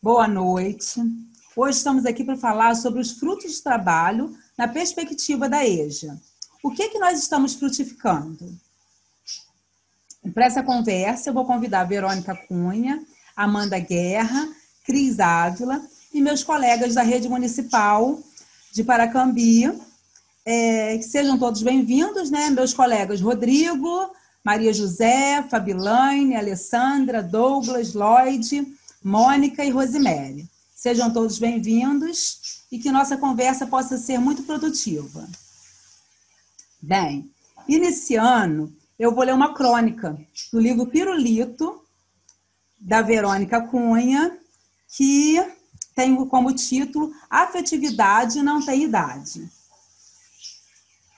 Boa noite. Hoje estamos aqui para falar sobre os frutos do trabalho na perspectiva da EJA. O que nós estamos frutificando? Para essa conversa, eu vou convidar a Verônica Cunha, Amanda Guerra, Cris Ávila e meus colegas da Rede Municipal de Paracambi. Que sejam todos bem-vindos, né? Meus colegas Rodrigo, Maria José, Fabilaine, Alessandra, Douglas, Lloyd, Mônica e Rosemary. Sejam todos bem-vindos e que nossa conversa possa ser muito produtiva. Bem, iniciando, eu vou ler uma crônica do livro Pirulito, da Verônica Cunha, que tem como título Afetividade Não Tem Idade.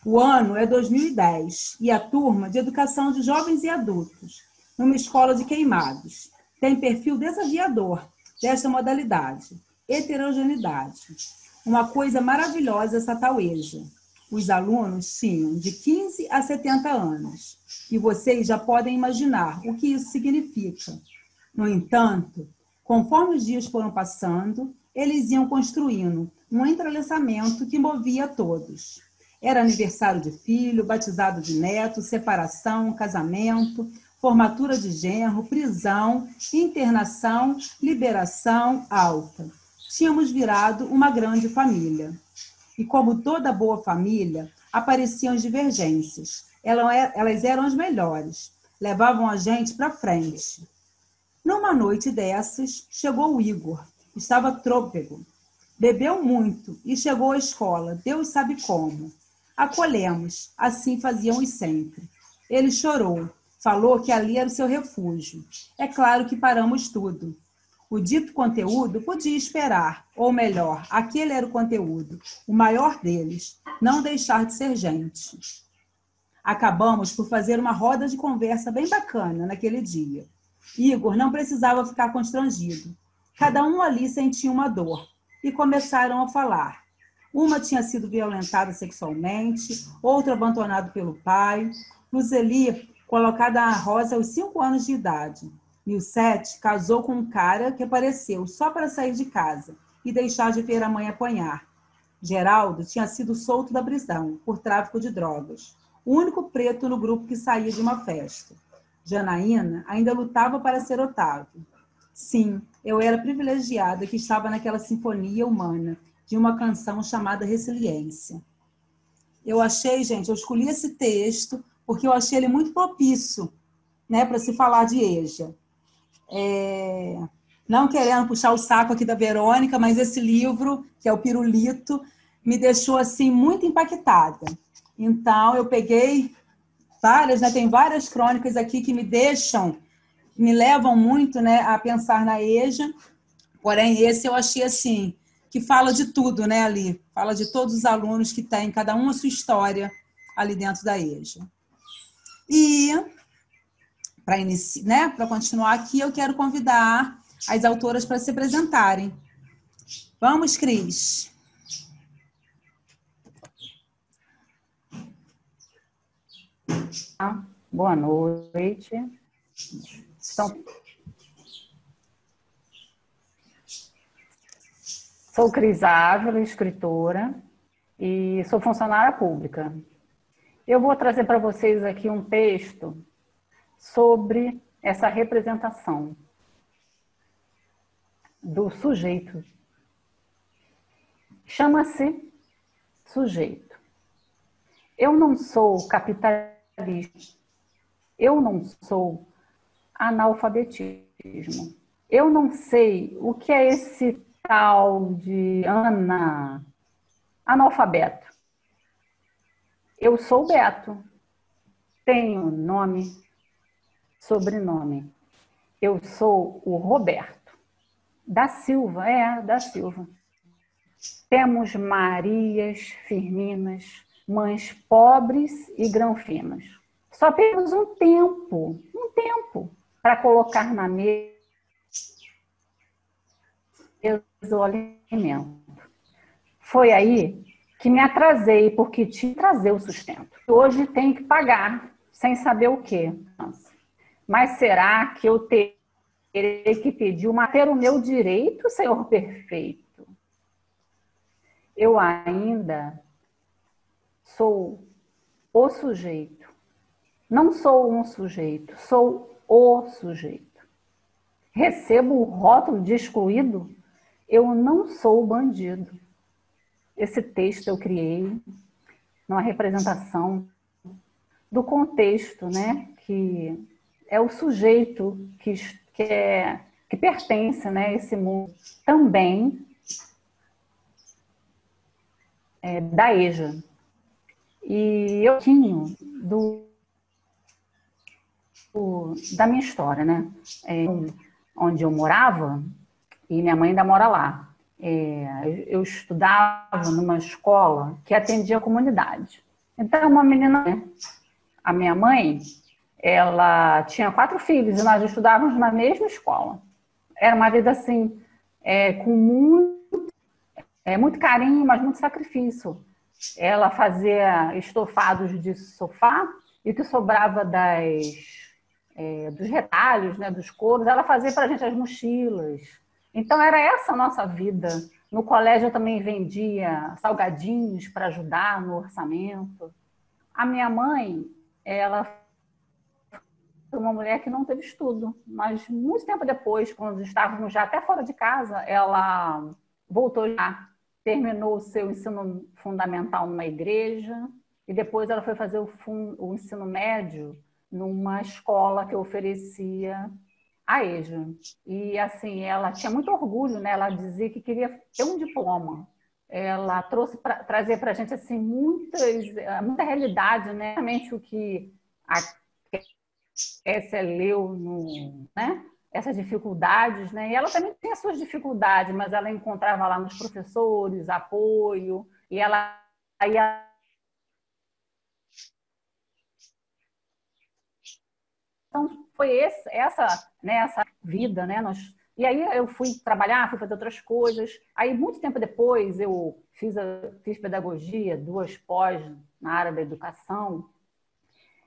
O ano é 2010 e a turma de Educação de Jovens e Adultos, numa escola de Queimados, tem perfil desafiador desta modalidade, heterogeneidade. Uma coisa maravilhosa essa tal EJA. Os alunos tinham de 15 a 70 anos e vocês já podem imaginar o que isso significa. No entanto, conforme os dias foram passando, eles iam construindo um entrelaçamento que movia todos. Era aniversário de filho, batizado de neto, separação, casamento, formatura de genro, prisão, internação, liberação, alta. Tínhamos virado uma grande família. E como toda boa família, apareciam as divergências. Elas eram as melhores, levavam a gente para frente. Numa noite dessas, chegou o Igor. Estava trôpego. Bebeu muito e chegou à escola, Deus sabe como. Acolhemos, assim fazíamos sempre. Ele chorou, falou que ali era o seu refúgio. É claro que paramos tudo. O dito conteúdo podia esperar, ou melhor, aquele era o conteúdo, o maior deles, não deixar de ser gente. Acabamos por fazer uma roda de conversa bem bacana naquele dia. Igor não precisava ficar constrangido. Cada um ali sentia uma dor e começaram a falar. Uma tinha sido violentada sexualmente, outra abandonada pelo pai. Luzeli, colocada à rosa aos 5 anos de idade. Nilcete casou com um cara que apareceu só para sair de casa e deixar de ver a mãe apanhar. Geraldo tinha sido solto da prisão por tráfico de drogas. O único preto no grupo que saía de uma festa. Janaína ainda lutava para ser Otávio. Sim, eu era privilegiada que estava naquela sinfonia humana de uma canção chamada Resiliência. Eu achei, gente, eu escolhi esse texto porque eu achei ele muito propício, né, para se falar de EJA. Não querendo puxar o saco aqui da Verônica, mas esse livro, que é o Pirulito, me deixou assim muito impactada. Então, eu peguei várias, né, tem várias crônicas aqui que me levam muito, né, a pensar na EJA, porém esse eu achei assim, que fala de tudo, né, ali. Fala de todos os alunos que têm, cada um a sua história ali dentro da EJA. E, para continuar aqui, eu quero convidar as autoras para se apresentarem. Vamos, Cris. Boa noite. Então, sou Cris Ávila, escritora, e sou funcionária pública. Eu vou trazer para vocês aqui um texto sobre essa representação do sujeito. Chama-se sujeito. Eu não sou capitalista. Eu não sou analfabetismo. Eu não sei o que é esse tal de analfabeto. Eu sou Beto. Tenho nome, sobrenome. Eu sou o Roberto. Da Silva, da Silva. Temos Marias, Firminas, mães pobres e grão-finas. Só temos um tempo para colocar na mesa o alimento. Foi aí que me atrasei, porque tinha que trazer o sustento. Hoje tenho que pagar, sem saber o quê. Mas será que eu terei que pedir ter o meu direito, Senhor perfeito. Eu ainda sou o sujeito. Não sou um sujeito, sou o sujeito. Recebo o rótulo de excluído, eu não sou bandido. Esse texto eu criei numa representação do contexto, né, que é o sujeito que pertence, né, a esse mundo. Também da EJA. E eu tinha da minha história, né? Onde eu morava, e minha mãe ainda mora lá. Eu estudava numa escola que atendia a comunidade. Então, uma menina, né? A minha mãe, ela tinha 4 filhos e nós estudávamos na mesma escola. Era uma vida assim, com muito carinho, mas muito sacrifício. Ela fazia estofados de sofá e o que sobrava dos retalhos, né, dos couros, ela fazia para a gente as mochilas. Então, era essa a nossa vida. No colégio, eu também vendia salgadinhos para ajudar no orçamento. A minha mãe, ela foi uma mulher que não teve estudo, mas muito tempo depois, quando estávamos já até fora de casa, ela voltou já, terminou o seu ensino fundamental numa igreja e depois ela foi fazer o ensino médio numa escola que oferecia a EJA. E assim, ela tinha muito orgulho, né? Ela dizia que queria ter um diploma. Ela trazer para a gente assim, muita realidade, né? Realmente o que a Kessia leu, né? Essas dificuldades, né? E ela também tem as suas dificuldades, mas ela encontrava lá nos professores apoio, e ela ia. Então, foi essa vida, né? E aí eu fui trabalhar, fui fazer outras coisas. Aí, muito tempo depois, eu fiz pedagogia, 2 pós na área da educação,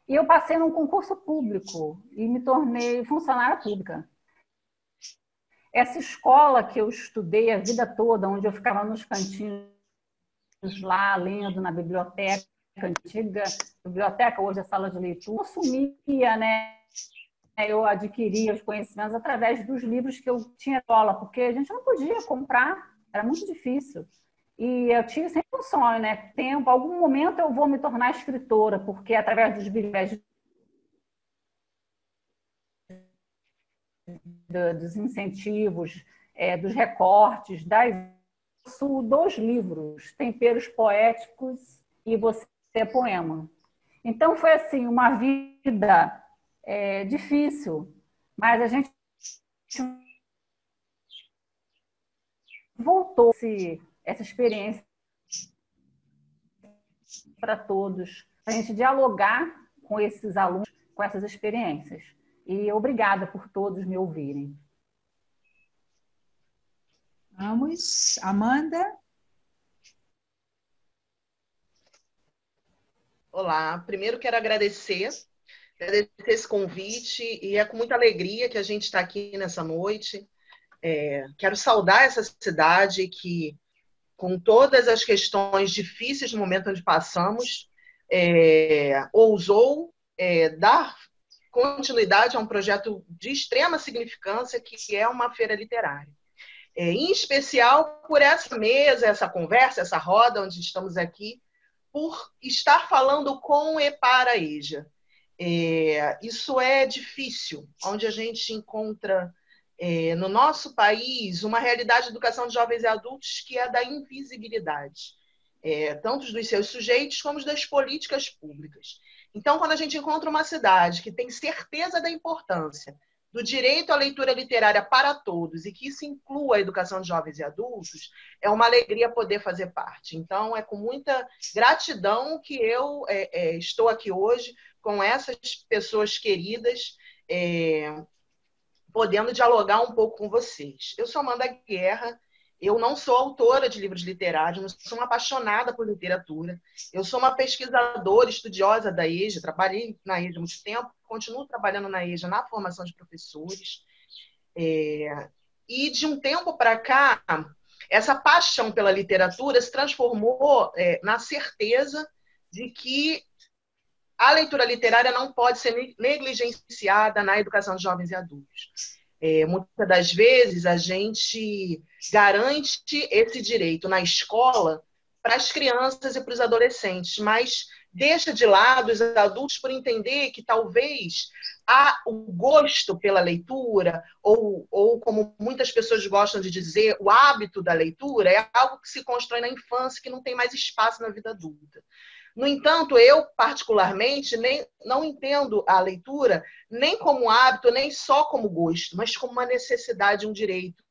e eu passei num concurso público e me tornei funcionária pública. Essa escola que eu estudei a vida toda, onde eu ficava nos cantinhos lá, lendo na biblioteca, antiga biblioteca, hoje é sala de leitura, eu consumia, né? Eu adquiria os conhecimentos através dos livros que eu tinha na escola, porque a gente não podia comprar, era muito difícil. E eu tinha sempre um sonho, né? Algum momento eu vou me tornar escritora, porque através dos dos incentivos, dos recortes, possuo 2 livros, Temperos Poéticos e Você é Poema. Então foi assim, uma vida difícil, mas a gente voltou essa experiência para todos, para a gente dialogar com esses alunos, com essas experiências. E obrigada por todos me ouvirem. Vamos, Amanda? Olá, primeiro quero agradecer esse convite e é com muita alegria que a gente está aqui nessa noite. Quero saudar essa cidade que, com todas as questões difíceis no momento onde passamos, ousou dar continuidade a um projeto de extrema significância que é uma feira literária. Em especial por essa mesa, essa conversa, essa roda onde estamos aqui, por estar falando com e para a EJA. Isso é difícil, onde a gente encontra no nosso país uma realidade de educação de jovens e adultos que é da invisibilidade, tanto dos seus sujeitos como das políticas públicas. Então, quando a gente encontra uma cidade que tem certeza da importância do direito à leitura literária para todos e que isso inclua a educação de jovens e adultos, é uma alegria poder fazer parte. Então, é com muita gratidão que eu estou aqui hoje com essas pessoas queridas, podendo dialogar um pouco com vocês. Eu sou Amanda Guerra, eu não sou autora de livros literários, eu sou uma apaixonada por literatura, eu sou uma pesquisadora, estudiosa da EJA, trabalhei na EJA há muito tempo, continuo trabalhando na EJA na formação de professores, E de um tempo para cá, essa paixão pela literatura se transformou na certeza de que a leitura literária não pode ser negligenciada na educação de jovens e adultos. Muitas das vezes a gente garante esse direito na escola para as crianças e para os adolescentes, mas deixa de lado os adultos por entender que talvez o gosto pela leitura, ou como muitas pessoas gostam de dizer, o hábito da leitura é algo que se constrói na infância, que não tem mais espaço na vida adulta. No entanto, eu, particularmente, não entendo a leitura nem como hábito, nem só como gosto, mas como uma necessidade, um direito.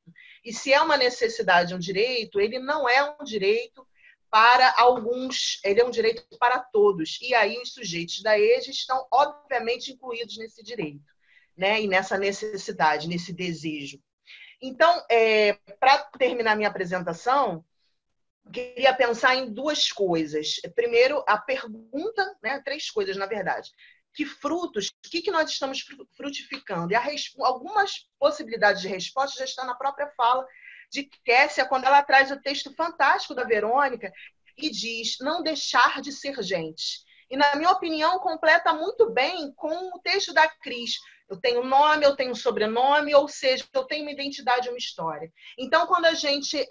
E se é uma necessidade, um direito, ele não é um direito para alguns, ele é um direito para todos. E aí os sujeitos da EJA estão, obviamente, incluídos nesse direito, né? E nessa necessidade, nesse desejo. Então, para terminar minha apresentação, queria pensar em duas coisas. Primeiro, a pergunta, né? 3 coisas, na verdade. Que frutos, o que nós estamos frutificando? E algumas possibilidades de resposta já estão na própria fala de Kessia, quando ela traz o texto fantástico da Verônica e diz não deixar de ser gente. E, na minha opinião, completa muito bem com o texto da Cris. Eu tenho nome, eu tenho sobrenome, ou seja, eu tenho uma identidade, uma história. Então, quando a gente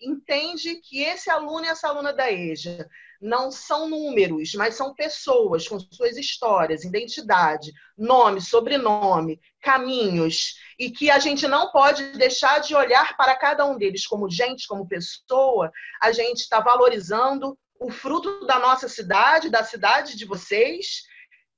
entende que esse aluno e essa aluna da EJA não são números, mas são pessoas com suas histórias, identidade, nome, sobrenome, caminhos, e que a gente não pode deixar de olhar para cada um deles como gente, como pessoa, a gente está valorizando o fruto da nossa cidade, da cidade de vocês,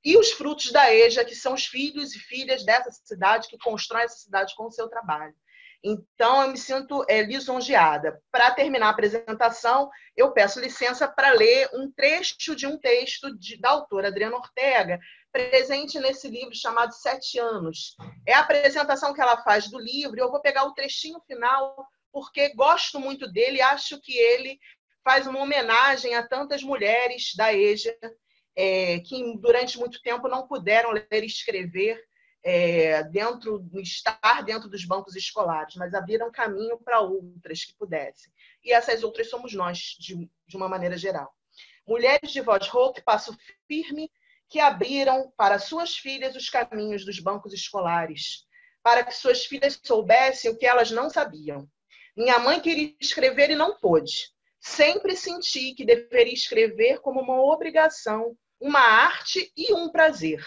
e os frutos da EJA, que são os filhos e filhas dessa cidade, que constroem essa cidade com o seu trabalho. Então, eu me sinto lisonjeada. Para terminar a apresentação, eu peço licença para ler um trecho de um texto da autora Adriana Ortega, presente nesse livro chamado 7 Anos. É a apresentação que ela faz do livro, e eu vou pegar o trechinho final, porque gosto muito dele e acho que ele faz uma homenagem a tantas mulheres da EJA, que durante muito tempo não puderam ler e escrever, estar dentro dos bancos escolares, mas abriram caminho para outras que pudessem. E essas outras somos nós, de uma maneira geral. Mulheres de voz rouca, passo firme, que abriram para suas filhas os caminhos dos bancos escolares, para que suas filhas soubessem o que elas não sabiam. Minha mãe queria escrever e não pôde. Sempre senti que deveria escrever como uma obrigação, uma arte e um prazer.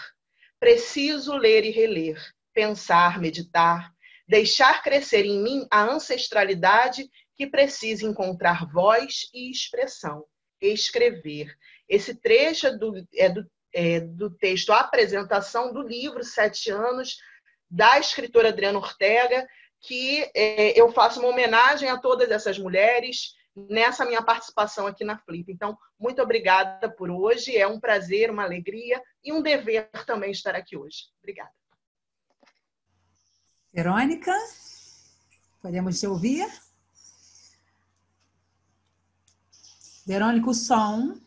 Preciso ler e reler, pensar, meditar, deixar crescer em mim a ancestralidade que precisa encontrar voz e expressão. Escrever. Esse trecho do texto, a apresentação do livro 7 Anos, da escritora Adriana Ortega, que eu faço uma homenagem a todas essas mulheres nessa minha participação aqui na Flip. Então, muito obrigada por hoje. É um prazer, uma alegria e um dever também estar aqui hoje. Obrigada. Verônica, podemos te ouvir? Verônica, o som.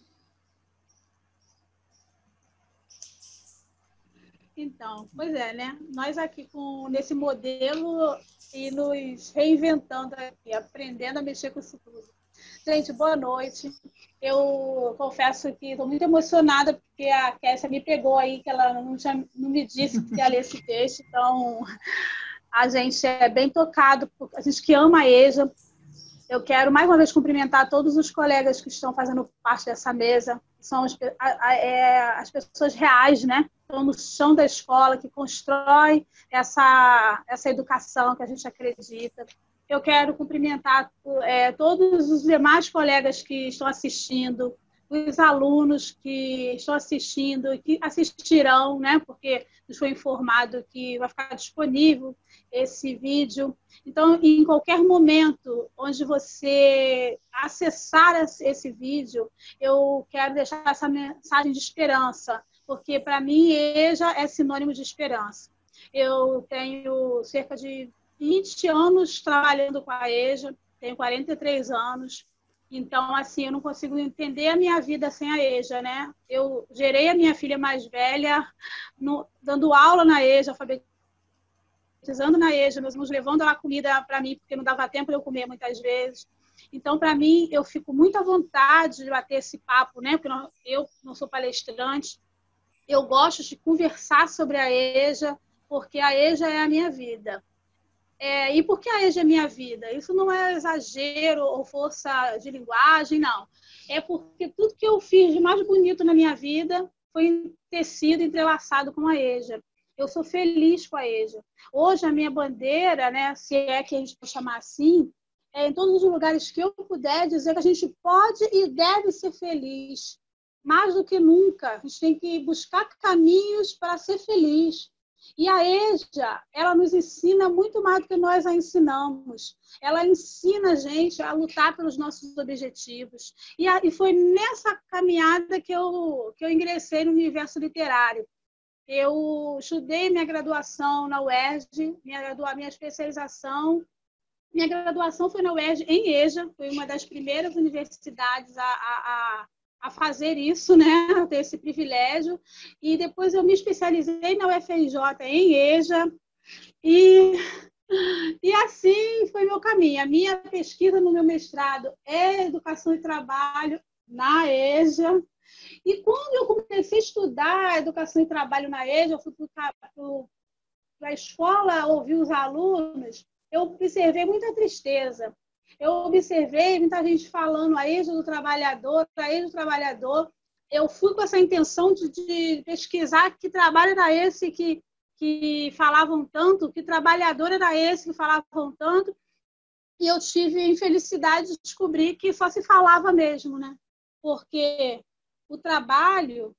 Então, pois é, né? Nós aqui nesse modelo e nos reinventando aqui, aprendendo a mexer com isso tudo. Gente, boa noite. Eu confesso que estou muito emocionada porque a Kessia me pegou aí, que ela não me disse que ia ler esse texto. Então, a gente é bem tocado, a gente que ama a EJA. Eu quero mais uma vez cumprimentar todos os colegas que estão fazendo parte dessa mesa, que são as pessoas reais, né? Estão no chão da escola, que constroem essa educação que a gente acredita. Eu quero cumprimentar todos os demais colegas que estão assistindo, os alunos que estão assistindo e que assistirão, né? Porque nos foi informado que vai ficar disponível esse vídeo. Então, em qualquer momento onde você acessar esse vídeo, eu quero deixar essa mensagem de esperança, porque, para mim, EJA é sinônimo de esperança. Eu tenho cerca de 20 anos trabalhando com a EJA, tenho 43 anos, então, assim, eu não consigo entender a minha vida sem a EJA, né? Eu gerei a minha filha mais velha, dando aula na EJA, alfabetização alfabetizando na EJA, meus irmãos levando lá comida para mim, porque não dava tempo de eu comer muitas vezes. Então, para mim, eu fico muito à vontade de bater esse papo, né? Porque eu não sou palestrante, eu gosto de conversar sobre a EJA, porque a EJA é a minha vida. E por que a EJA é minha vida? Isso não é exagero ou força de linguagem, não. É porque tudo que eu fiz de mais bonito na minha vida foi ter sido entrelaçado com a EJA. Eu sou feliz com a EJA. Hoje, a minha bandeira, né, se é que a gente pode chamar assim, é em todos os lugares que eu puder dizer que a gente pode e deve ser feliz. Mais do que nunca, a gente tem que buscar caminhos para ser feliz. E a EJA, ela nos ensina muito mais do que nós a ensinamos. Ela ensina a gente a lutar pelos nossos objetivos. E foi nessa caminhada que eu ingressei no universo literário. Eu estudei minha graduação na UERJ, minha especialização. Minha graduação foi na UERJ, em EJA, foi uma das primeiras universidades a fazer isso, né? A ter esse privilégio. E depois eu me especializei na UFRJ em EJA. E assim foi meu caminho. A minha pesquisa no meu mestrado é Educação e Trabalho na EJA. E quando eu comecei a estudar Educação e Trabalho na EJA, eu fui para a escola ouvir os alunos, eu observei muita tristeza. Eu observei muita gente falando a EJA do trabalhador, a EJA do trabalhador. Eu fui com essa intenção de pesquisar que trabalho era esse que falavam tanto, que trabalhador era esse que falavam tanto, e eu tive a infelicidade de descobrir que só se falava mesmo, né? Porque o trabalho,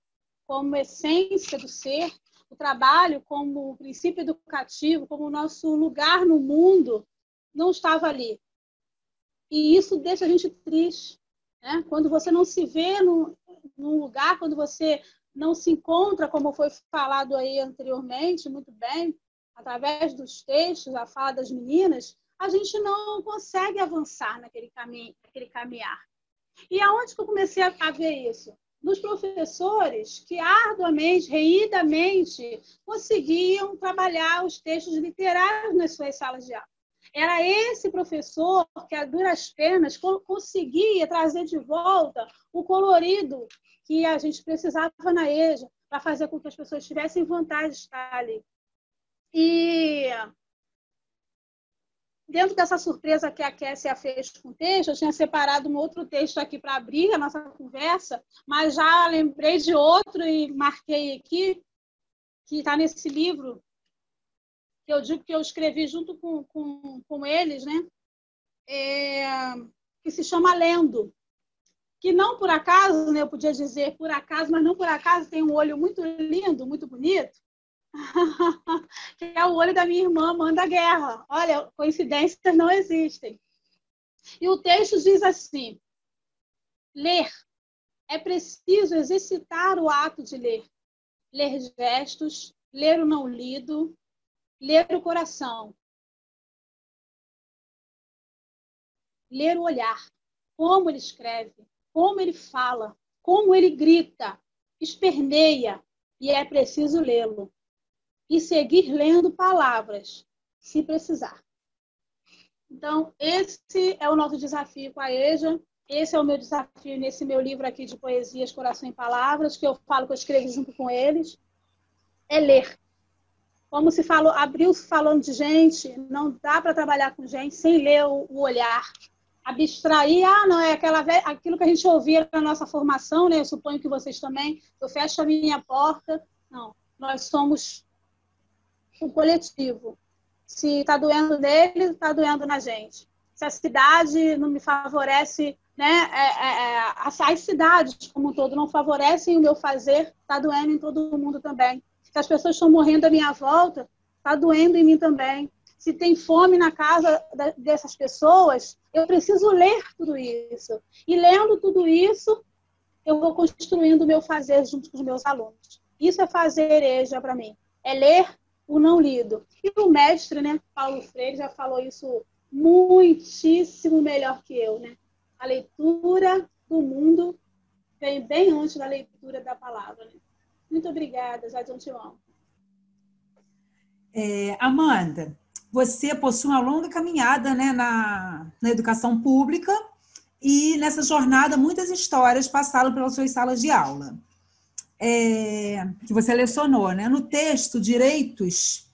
como essência do ser, o trabalho como princípio educativo, como o nosso lugar no mundo, não estava ali. E isso deixa a gente triste, né? Quando você não se vê num lugar, quando você não se encontra, como foi falado aí anteriormente, muito bem, através dos textos, a fala das meninas, a gente não consegue avançar naquele caminhar. E aonde que eu comecei a ver isso? Nos professores que arduamente, reidamente, conseguiam trabalhar os textos literários nas suas salas de aula. Era esse professor que, a duras penas, conseguia trazer de volta o colorido que a gente precisava na EJA para fazer com que as pessoas tivessem vontade de estar ali. E dentro dessa surpresa que a Kessia fez com o texto, eu tinha separado um outro texto aqui para abrir a nossa conversa, mas já lembrei de outro e marquei aqui, que está nesse livro, que eu digo que eu escrevi junto com eles, né? Que se chama Lendo. Que não por acaso, né, eu podia dizer por acaso, mas não por acaso tem um olho muito lindo, muito bonito, que é o olho da minha irmã Amanda Guerra. Olha, coincidências não existem. E o texto diz assim: ler. É preciso exercitar o ato de ler. Ler gestos, ler o não lido, ler o coração. Ler o olhar. Como ele escreve, como ele fala, como ele grita, esperneia. E é preciso lê-lo. E seguir lendo palavras, se precisar. Então, esse é o nosso desafio com a EJA. Esse é o meu desafio nesse meu livro aqui de poesias, Coração em Palavras, que eu falo que eu escrevo junto com eles. É ler. Como se falou, abriu falando de gente, não dá para trabalhar com gente sem ler o olhar. Abstrair, não, é aquilo que a gente ouvia na nossa formação, né? Eu suponho que vocês também. Eu fecho a minha porta. Não, nós somos um coletivo. Se está doendo nele, está doendo na gente. Se a cidade não me favorece, né? As cidades como um todo não favorecem o meu fazer, está doendo em todo mundo também. Se as pessoas estão morrendo à minha volta, está doendo em mim também. Se tem fome na casa dessas pessoas, eu preciso ler tudo isso. E lendo tudo isso, eu vou construindo o meu fazer junto com os meus alunos. Isso é fazer EJA para mim. É ler o não lido. E o mestre, né, Paulo Freire, já falou isso muitíssimo melhor que eu, né? A leitura do mundo vem bem antes da leitura da palavra, né? Muito obrigada, já de antemão. Amanda, você possui uma longa caminhada, né, na educação pública e nessa jornada muitas histórias passaram pelas suas salas de aula. Que você lecionou, né? No texto Direitos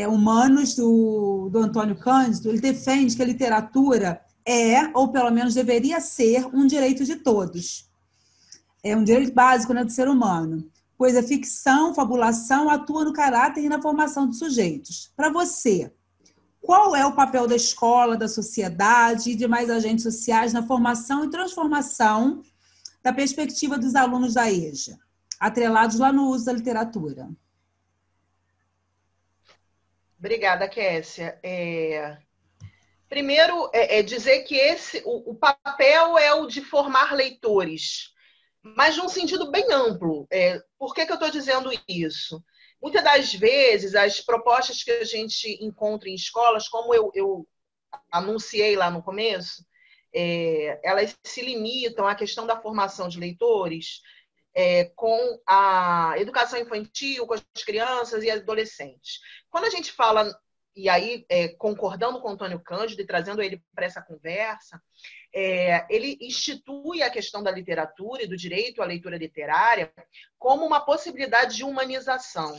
Humanos do Antônio Cândido, ele defende que a literatura ou pelo menos deveria ser, um direito de todos. É um direito básico, né, do ser humano, pois a ficção, fabulação atua no caráter e na formação dos sujeitos. Para você, qual é o papel da escola, da sociedade e demais agentes sociais na formação e transformação da perspectiva dos alunos da EJA, atrelados lá no uso da literatura? Obrigada, Kessia. Primeiro, dizer que o papel é o de formar leitores, mas num sentido bem amplo. Por que eu estou dizendo isso? Muitas das vezes, as propostas que a gente encontra em escolas, como eu anunciei lá no começo, elas se limitam à questão da formação de leitores com a educação infantil, com as crianças e adolescentes. Quando a gente fala, e aí concordando com o Antônio Cândido e trazendo ele para essa conversa, ele institui a questão da literatura e do direito à leitura literária como uma possibilidade de humanização.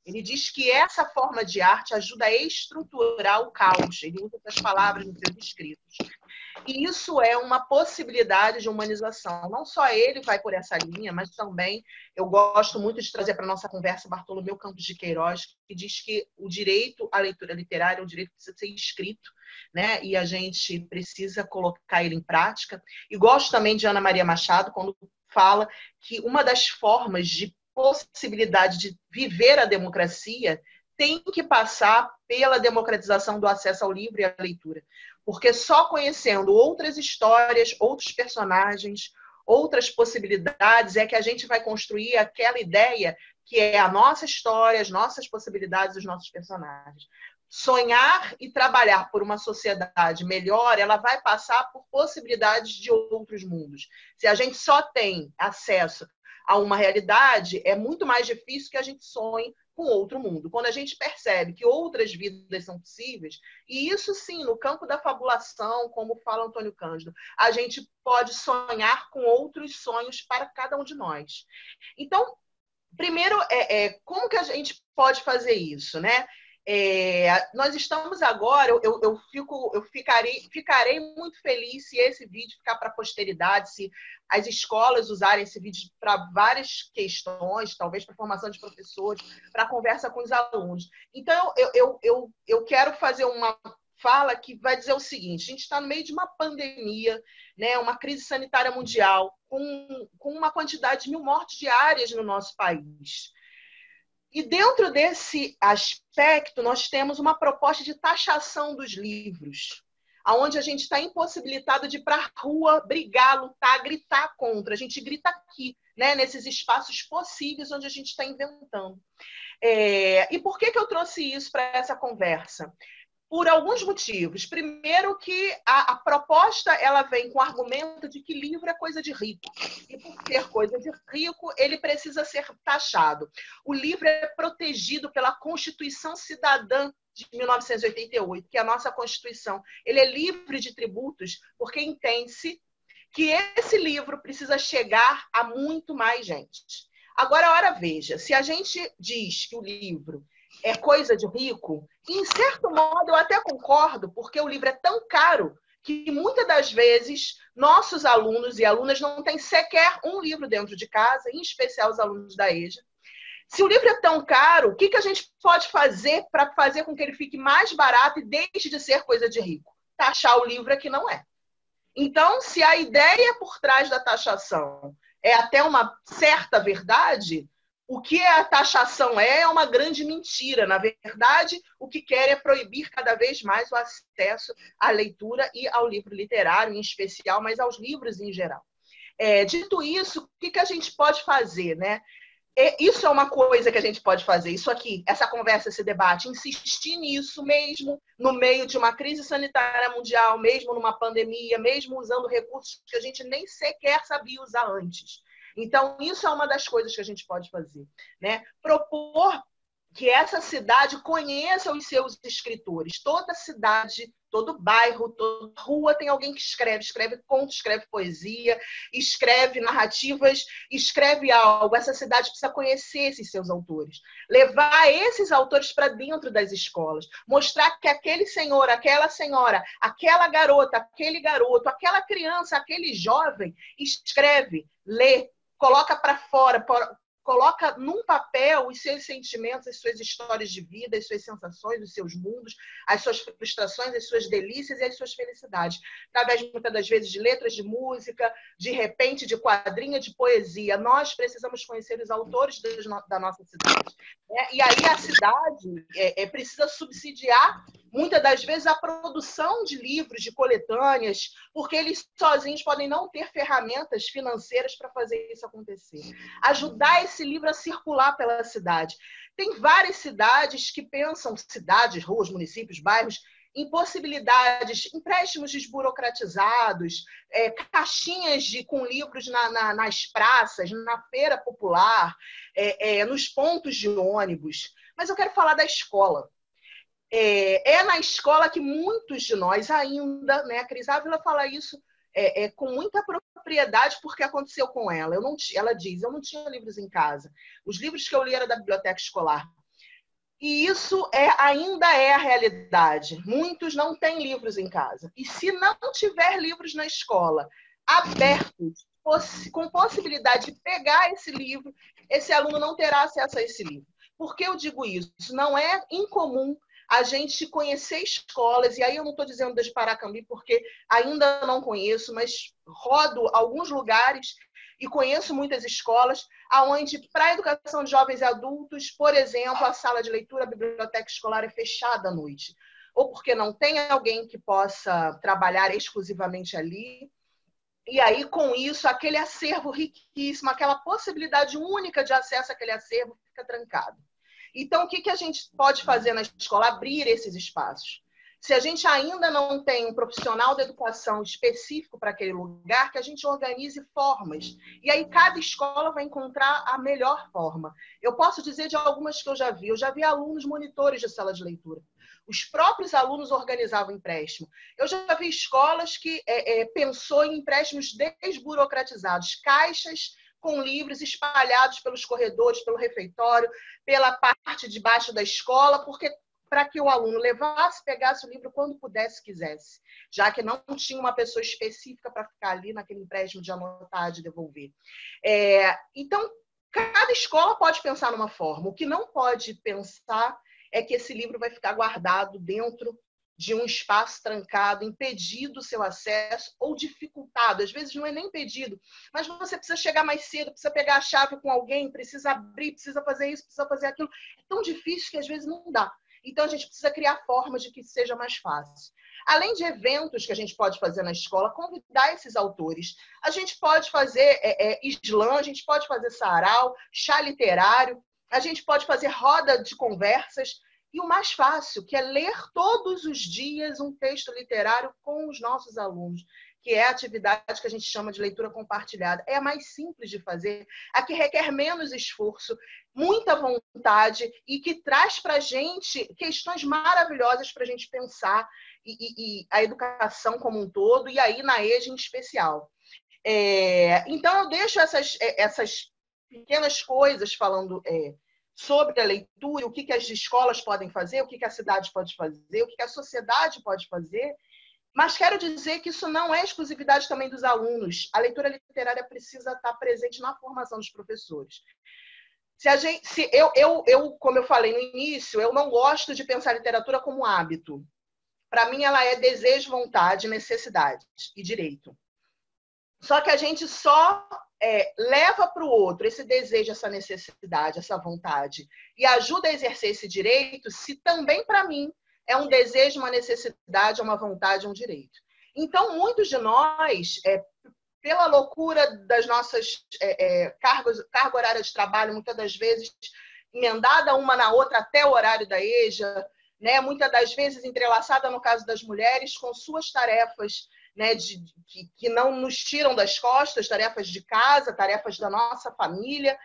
Ele diz que essa forma de arte ajuda a estruturar o caos. Ele usa essas palavras nos seus escritos. E isso é uma possibilidade de humanização. Não só ele vai por essa linha, mas também eu gosto muito de trazer para a nossa conversa Bartolomeu Campos de Queiroz, que diz que o direito à leitura literária é um direito que precisa ser escrito, né? E a gente precisa colocar ele em prática. E gosto também de Ana Maria Machado, quando fala que uma das formas de possibilidade de viver a democracia tem que passar pela democratização do acesso ao livro e à leitura. Porque só conhecendo outras histórias, outros personagens, outras possibilidades, é que a gente vai construir aquela ideia que é a nossa história, as nossas possibilidades, os nossos personagens. Sonhar e trabalhar por uma sociedade melhor, ela vai passar por possibilidades de outros mundos. Se a gente só tem acesso a uma realidade, é muito mais difícil que a gente sonhe com outro mundo. Quando a gente percebe que outras vidas são possíveis, e isso sim, no campo da fabulação, como fala Antônio Cândido, a gente pode sonhar com outros sonhos para cada um de nós. Então, primeiro, como que a gente pode fazer isso, né? Nós estamos agora, eu ficarei muito feliz se esse vídeo ficar para a posteridade, se as escolas usarem esse vídeo para várias questões, talvez para formação de professores, para conversa com os alunos. Então, eu quero fazer uma fala que vai dizer o seguinte: a gente está no meio de uma pandemia, né, uma crise sanitária mundial, com uma quantidade de 1.000 mortes diárias no nosso país. E dentro desse aspecto, nós temos uma proposta de taxação dos livros, onde a gente está impossibilitado de ir para a rua, brigar, lutar, gritar contra. A gente grita aqui, né, nesses espaços possíveis onde a gente está inventando. E por que eu trouxe isso para essa conversa? Por alguns motivos. Primeiro que a proposta ela vem com o argumento de que livro é coisa de rico. E por ser coisa de rico, ele precisa ser taxado. O livro é protegido pela Constituição Cidadã de 1988, que é a nossa Constituição. Ele é livre de tributos porque entende-se que esse livro precisa chegar a muito mais gente. Agora, ora, veja, se a gente diz que o livro é coisa de rico, em certo modo eu até concordo, porque o livro é tão caro que muitas das vezes nossos alunos e alunas não têm sequer um livro dentro de casa, em especial os alunos da EJA. Se o livro é tão caro, o que a gente pode fazer para fazer com que ele fique mais barato e deixe de ser coisa de rico? Taxar o livro é que não é. Então, se a ideia por trás da taxação é até uma certa verdade, o que a taxação é uma grande mentira. Na verdade, o que quer é proibir cada vez mais o acesso à leitura e ao livro literário, em especial, mas aos livros em geral. Dito isso, o que a gente pode fazer, né? Isso é uma coisa que a gente pode fazer, isso aqui, essa conversa, esse debate, insistir nisso mesmo no meio de uma crise sanitária mundial, mesmo numa pandemia, mesmo usando recursos que a gente nem sequer sabia usar antes. Então, isso é uma das coisas que a gente pode fazer, né? Propor que essa cidade conheça os seus escritores. Toda cidade, todo bairro, toda rua tem alguém que escreve contos, escreve poesia, escreve narrativas, escreve algo. Essa cidade precisa conhecer esses seus autores, levar esses autores para dentro das escolas, mostrar que aquele senhor, aquela senhora, aquela garota, aquele garoto, aquela criança, aquele jovem escreve, lê, coloca para fora, coloca num papel os seus sentimentos, as suas histórias de vida, as suas sensações, os seus mundos, as suas frustrações, as suas delícias e as suas felicidades. Através, muitas das vezes, de letras de música, de repente, de quadrinho, de poesia. Nós precisamos conhecer os autores da nossa cidade. E aí a cidade precisa subsidiar, muitas das vezes, a produção de livros, de coletâneas, porque eles sozinhos podem não ter ferramentas financeiras para fazer isso acontecer. Ajudar esse livro a circular pela cidade. Tem várias cidades que pensam, cidades, ruas, municípios, bairros, em possibilidades, empréstimos desburocratizados, caixinhas com livros nas praças, na feira popular, nos pontos de ônibus. Mas eu quero falar da escola. É na escola que muitos de nós ainda, né, a Cris Ávila fala isso com muita propriedade, porque aconteceu com ela. Ela diz, eu não tinha livros em casa. Os livros que eu li eram da biblioteca escolar. E isso ainda é a realidade. Muitos não têm livros em casa. E se não tiver livros na escola abertos, com possibilidade de pegar esse livro, esse aluno não terá acesso a esse livro. Por que eu digo isso? Não é incomum a gente conhecer escolas, e aí eu não estou dizendo das Paracambi, porque ainda não conheço, mas rodo alguns lugares e conheço muitas escolas, onde, para a educação de jovens e adultos, por exemplo, a sala de leitura, a biblioteca escolar é fechada à noite. Ou porque não tem alguém que possa trabalhar exclusivamente ali. E aí, com isso, aquele acervo riquíssimo, aquela possibilidade única de acesso àquele acervo fica trancado. Então, o que a gente pode fazer na escola? Abrir esses espaços. Se a gente ainda não tem um profissional de educação específico para aquele lugar, que a gente organize formas. E aí cada escola vai encontrar a melhor forma. Eu posso dizer de algumas que eu já vi. Eu já vi alunos monitores de sala de leitura. Os próprios alunos organizavam empréstimo. Eu já vi escolas que pensou em empréstimos desburocratizados, caixas com livros espalhados pelos corredores, pelo refeitório, pela parte de baixo da escola, porque para que o aluno levasse, pegasse o livro quando pudesse, quisesse, já que não tinha uma pessoa específica para ficar ali naquele empréstimo de anotar, de devolver. Então, cada escola pode pensar numa forma. O que não pode pensar é que esse livro vai ficar guardado dentro de um espaço trancado, impedido o seu acesso ou dificultado. Às vezes não é nem impedido, mas você precisa chegar mais cedo, precisa pegar a chave com alguém, precisa abrir, precisa fazer isso, precisa fazer aquilo. É tão difícil que às vezes não dá. Então, a gente precisa criar formas de que seja mais fácil. Além de eventos que a gente pode fazer na escola, convidar esses autores. A gente pode fazer slam, a gente pode fazer sarau, chá literário, a gente pode fazer roda de conversas. E o mais fácil, que é ler todos os dias um texto literário com os nossos alunos, que é a atividade que a gente chama de leitura compartilhada. É a mais simples de fazer, a que requer menos esforço, muita vontade e que traz para a gente questões maravilhosas para a gente pensar e a educação como um todo, e aí na EJA em especial. Então, eu deixo essas pequenas coisas falando sobre a leitura, o que as escolas podem fazer, o que a cidade pode fazer, o que a sociedade pode fazer, mas quero dizer que isso não é exclusividade também dos alunos. A leitura literária precisa estar presente na formação dos professores. Como eu falei no início, eu não gosto de pensar a literatura como hábito. Para mim, ela é desejo, vontade, necessidade e direito. Só que a gente só leva para o outro esse desejo, essa necessidade, essa vontade, e ajuda a exercer esse direito, se também, para mim, é um desejo, uma necessidade, uma vontade, um direito. Então, muitos de nós, pela loucura das nossas carga horária de trabalho, muitas das vezes emendada uma na outra até o horário da EJA, né? Muitas das vezes entrelaçada, no caso das mulheres, com suas tarefas, né, que não nos tiram das costas, tarefas de casa, tarefas da nossa família.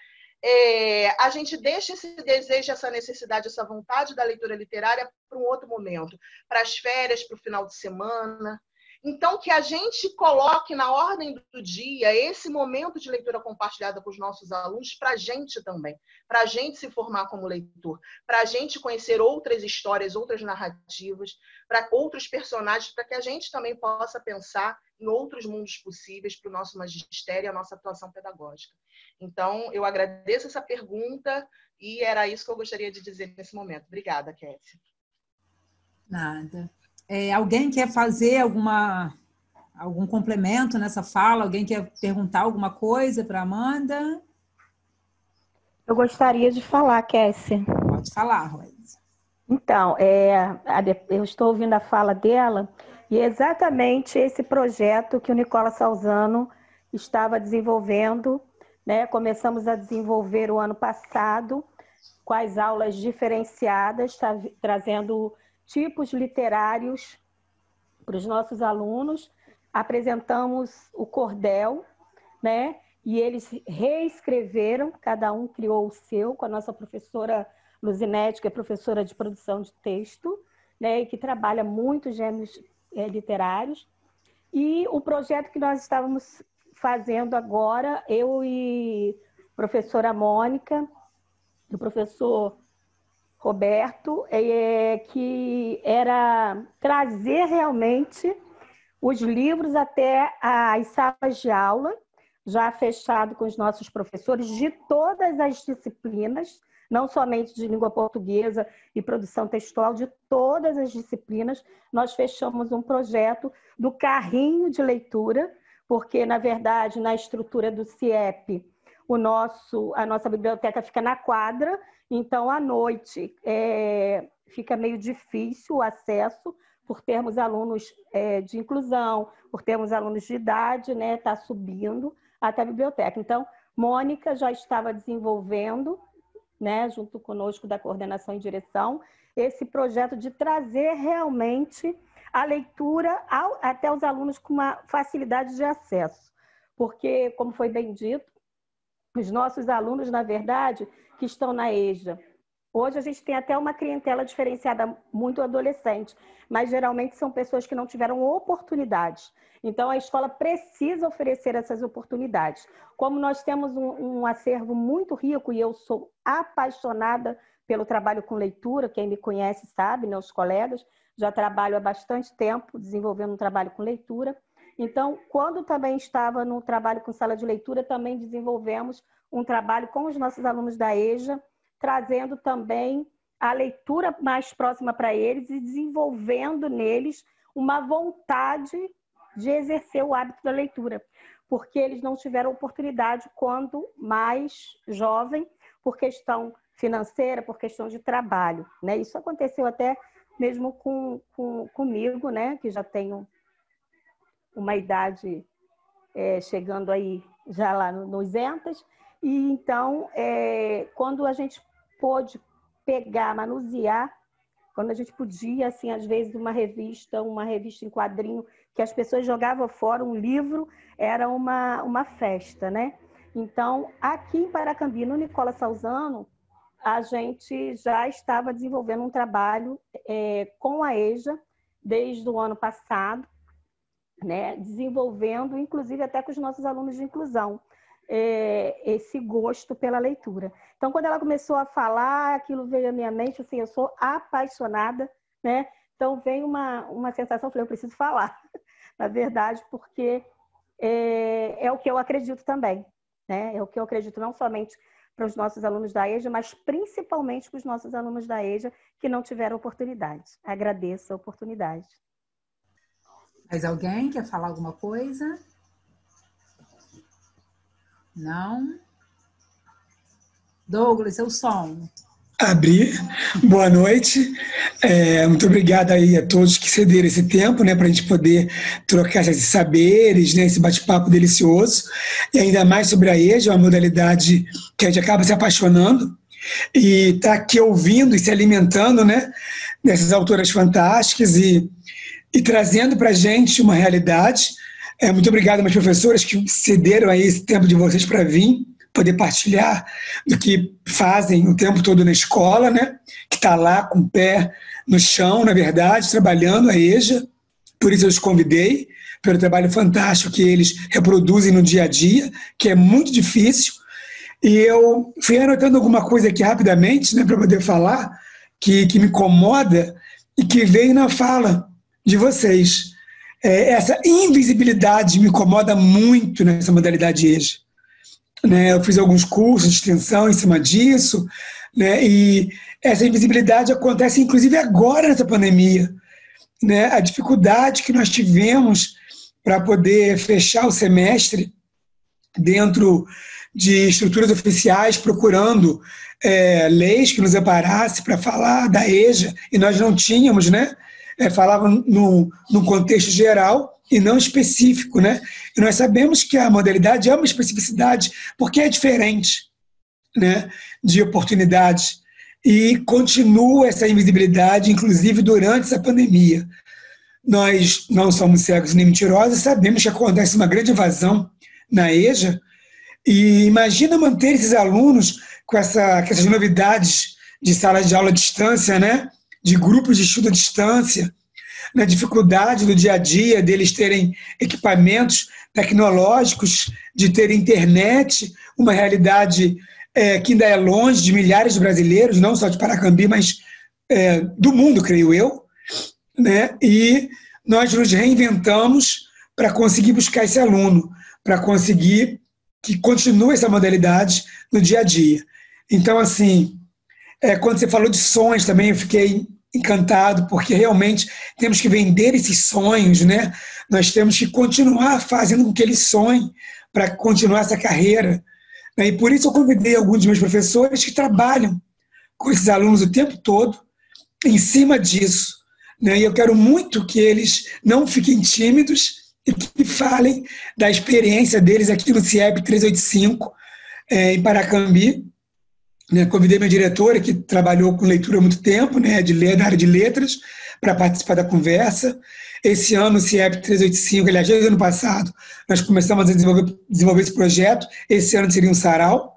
a gente deixa esse desejo, essa necessidade, essa vontade da leitura literária para um outro momento, para as férias, para o final de semana. Então, que a gente coloque na ordem do dia esse momento de leitura compartilhada com os nossos alunos para a gente também, para a gente se formar como leitor, para a gente conhecer outras histórias, outras narrativas, para outros personagens, para que a gente também possa pensar em outros mundos possíveis para o nosso magistério e a nossa atuação pedagógica. Então, eu agradeço essa pergunta e era isso que eu gostaria de dizer nesse momento. Obrigada, Kécia. Nada. Alguém quer fazer algum complemento nessa fala? Alguém quer perguntar alguma coisa para a Amanda? Eu gostaria de falar, Kécia. Pode falar, Rose. Então, eu estou ouvindo a fala dela e é exatamente esse projeto que o Nicola Salzano estava desenvolvendo, né? Começamos a desenvolver o ano passado com as aulas diferenciadas, trazendo tipos literários para os nossos alunos. Apresentamos o cordel, né? E eles reescreveram, cada um criou o seu, com a nossa professora Luzinete, que é professora de produção de texto, né? E que trabalha muito gêneros literários. E o projeto que nós estávamos fazendo agora, eu e a professora Mônica, o professor Roberto, que era trazer realmente os livros até as salas de aula, já fechado com os nossos professores de todas as disciplinas, não somente de língua portuguesa e produção textual, de todas as disciplinas. Nós fechamos um projeto do carrinho de leitura, porque, na verdade, na estrutura do CIEP, a nossa biblioteca fica na quadra, então, à noite, fica meio difícil o acesso, por termos alunos de inclusão, por termos alunos de idade, né, tá subindo até a biblioteca. Então, Mônica já estava desenvolvendo, né, junto conosco da coordenação e direção, esse projeto de trazer realmente a leitura até os alunos com uma facilidade de acesso. Porque, como foi bem dito, os nossos alunos, na verdade, que estão na EJA, hoje a gente tem até uma clientela diferenciada, muito adolescente, mas geralmente são pessoas que não tiveram oportunidades. Então, a escola precisa oferecer essas oportunidades. Como nós temos um acervo muito rico, e eu sou apaixonada pelo trabalho com leitura, quem me conhece sabe, meus colegas, já trabalho há bastante tempo desenvolvendo um trabalho com leitura. Então, quando também estava no trabalho com sala de leitura, também desenvolvemos um trabalho com os nossos alunos da EJA, trazendo também a leitura mais próxima para eles e desenvolvendo neles uma vontade de exercer o hábito da leitura, porque eles não tiveram oportunidade quando mais jovem, por questão financeira, por questão de trabalho, né? Isso aconteceu até mesmo comigo, né? Que já tenho uma idade chegando aí já lá nos entas, e então quando a gente pôde pegar, manusear, quando a gente podia, assim, às vezes uma revista em quadrinho, que as pessoas jogavam fora, um livro, era uma festa, né? Então, aqui em Paracambi, no Nicola Salzano, a gente já estava desenvolvendo um trabalho com a EJA desde o ano passado, né? Desenvolvendo, inclusive até com os nossos alunos de inclusão, esse gosto pela leitura. Então, quando ela começou a falar, aquilo veio à minha mente, assim, eu sou apaixonada, né? Então, veio uma sensação, eu falei, eu preciso falar, na verdade, porque é o que eu acredito também, né? É o que eu acredito não somente para os nossos alunos da EJA, mas principalmente para os nossos alunos da EJA que não tiveram oportunidade. Agradeço a oportunidade. Mais alguém quer falar alguma coisa? Não? Douglas, seu som. Abrir. Boa noite. Muito obrigada aí a todos que cederam esse tempo, né, para a gente poder trocar esses saberes, né, esse bate-papo delicioso, e ainda mais sobre a EJA, uma modalidade que a gente acaba se apaixonando, e tá aqui ouvindo e se alimentando, né, dessas autoras fantásticas e trazendo para a gente uma realidade. Muito obrigado, meus professores, que cederam aí esse tempo de vocês para vir poder partilhar do que fazem o tempo todo na escola, né? Que está lá com o pé no chão, na verdade, trabalhando a EJA. Por isso eu os convidei, pelo trabalho fantástico que eles reproduzem no dia a dia, que é muito difícil. E eu fui anotando alguma coisa aqui rapidamente, né, para poder falar, que me incomoda e que veio na fala de vocês. Essa invisibilidade me incomoda muito nessa modalidade EJA. Né, eu fiz alguns cursos de extensão em cima disso, né, e essa invisibilidade acontece inclusive agora nessa pandemia. Né, a dificuldade que nós tivemos para poder fechar o semestre dentro de estruturas oficiais, procurando leis que nos amparassem para falar da EJA, e nós não tínhamos, né? Falavam no contexto geral e não específico, né? E nós sabemos que a modalidade é uma especificidade porque é diferente, né, de oportunidades, e continua essa invisibilidade, inclusive durante essa pandemia. Nós não somos cegos nem mentirosos, sabemos que acontece uma grande evasão na EJA, e imagina manter esses alunos com essas novidades de sala de aula à distância, né? De grupos de estudo à distância, na dificuldade do dia a dia deles terem equipamentos tecnológicos, de ter internet, uma realidade que ainda é longe de milhares de brasileiros, não só de Paracambi, mas do mundo, creio eu, né? E nós nos reinventamos para conseguir buscar esse aluno, para conseguir que continue essa modalidade no dia a dia. Então, assim, quando você falou de sonhos também, eu fiquei encantado, porque realmente temos que vender esses sonhos, né? Nós temos que continuar fazendo com que eles sonhem para continuar essa carreira. E por isso eu convidei alguns dos meus professores que trabalham com esses alunos o tempo todo em cima disso. Né? E eu quero muito que eles não fiquem tímidos e que falem da experiência deles aqui no CIEP 385, em Paracambi. Né? Convidei minha diretora, que trabalhou com leitura há muito tempo, né, na área de letras, para participar da conversa. Esse ano, o CIEP 385, aliás, desde o ano passado, nós começamos a desenvolver esse projeto. Esse ano seria um sarau,